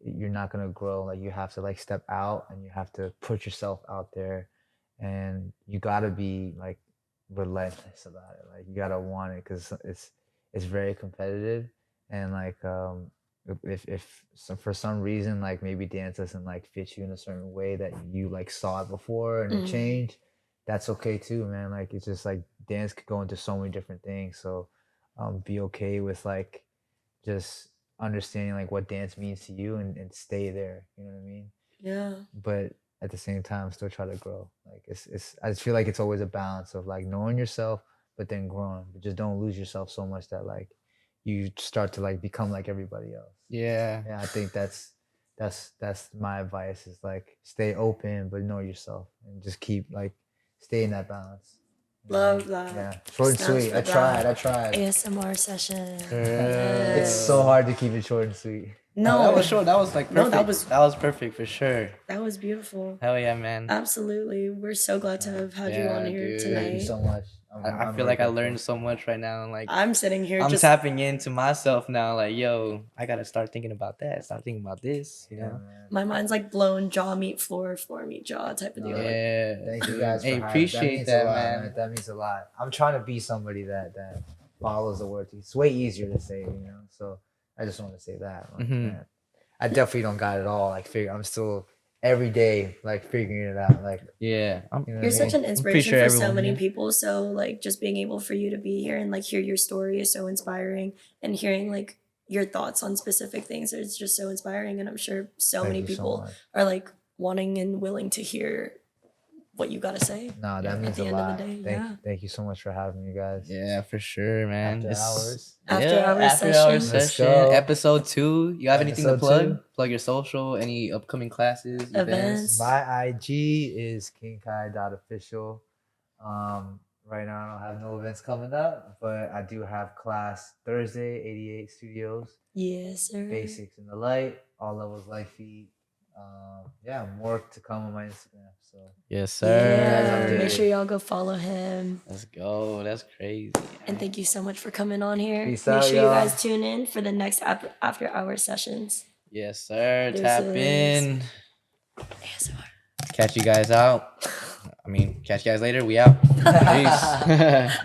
Speaker 3: you're not gonna grow. Like you have to like step out and you have to put yourself out there, and you gotta be like relentless about it. Like you gotta want it, because it's very competitive, and like if so for some reason like maybe dance doesn't like fit you in a certain way that you like saw it before and it changed, that's okay too, man. Like it's just like dance could go into so many different things. So be okay with like just understanding like what dance means to you, and stay there, you know what I mean?
Speaker 2: Yeah.
Speaker 3: But at the same time still try to grow. Like it's I just feel like it's always a balance of like knowing yourself but then growing, but just don't lose yourself so much that like you start to like become like everybody else.
Speaker 1: Yeah.
Speaker 3: I think that's my advice, is like stay open but know yourself, and just keep like stay in that balance.
Speaker 2: Love that.
Speaker 3: Yeah, short and sweet. I tried.
Speaker 2: ASMR session.
Speaker 3: It's so hard to keep it short and sweet.
Speaker 1: No, that was short. That was like perfect.
Speaker 2: No,
Speaker 1: that was perfect for sure.
Speaker 2: That was beautiful.
Speaker 1: Hell yeah, man.
Speaker 2: Absolutely. We're so glad to have had you on here tonight.
Speaker 3: Thank you so much.
Speaker 1: I feel like I learned so much right now, and like
Speaker 2: I'm sitting here
Speaker 1: I'm
Speaker 2: just
Speaker 1: tapping into myself now, like, yo, I gotta start thinking about that, start thinking about this, you know.
Speaker 2: My mind's like blown, jaw meet floor, floor meet jaw type of deal.
Speaker 1: Yeah.
Speaker 3: Thank you guys.
Speaker 1: Hey, appreciate that, man.
Speaker 3: That means a lot. I'm trying to be somebody that follows the word. It's way easier to say, you know. So I just want to say that. Like, man, I definitely don't got it all. Like, I'm still every day like figuring it out. Like,
Speaker 1: Yeah,
Speaker 3: you know
Speaker 2: You're
Speaker 3: what I
Speaker 2: such
Speaker 3: mean?
Speaker 2: an
Speaker 1: I'm pretty
Speaker 2: inspiration
Speaker 1: sure
Speaker 2: for so
Speaker 1: everyone
Speaker 2: many
Speaker 1: here.
Speaker 2: people. So like just being able for you to be here and like hear your story is so inspiring, and hearing like your thoughts on specific things is just so inspiring. And I'm sure so
Speaker 3: Thank
Speaker 2: many
Speaker 3: you so
Speaker 2: people
Speaker 3: much.
Speaker 2: are like wanting and willing to hear what you gotta say.
Speaker 3: No, that
Speaker 1: Yeah.
Speaker 3: means
Speaker 2: the
Speaker 3: a
Speaker 2: end of the
Speaker 3: lot.
Speaker 2: day,
Speaker 3: Thank
Speaker 2: yeah.
Speaker 3: thank you so much for having me, guys.
Speaker 1: Yeah, for sure, man.
Speaker 3: After hours.
Speaker 2: After
Speaker 1: Yeah,
Speaker 2: hour
Speaker 1: after hour
Speaker 2: session.
Speaker 3: Let's
Speaker 1: session,
Speaker 3: go.
Speaker 1: episode 2. You have anything to
Speaker 3: Episode
Speaker 1: plug?
Speaker 3: 2.
Speaker 1: Plug your social, any upcoming classes,
Speaker 2: Events.
Speaker 1: events.
Speaker 3: My IG is kingkai.official. Right now I don't have no events coming up, but I do have class Thursday, 88 Studios,
Speaker 2: Yes, sir.
Speaker 3: Basics in the Light, all levels light feet. Yeah, more to come on my Instagram. So
Speaker 1: Yes,
Speaker 2: Yeah,
Speaker 1: sir.
Speaker 2: make sure y'all go follow him.
Speaker 1: Let's go. That's crazy.
Speaker 2: And thank you so much for coming on here.
Speaker 3: Peace
Speaker 2: Make
Speaker 3: out,
Speaker 2: sure you
Speaker 3: y'all.
Speaker 2: guys tune in for the next after hour sessions.
Speaker 1: Yes, sir.
Speaker 2: Deuces.
Speaker 1: Tap in.
Speaker 2: ASMR.
Speaker 1: Catch you guys out. I mean, catch you guys later. We out. Peace.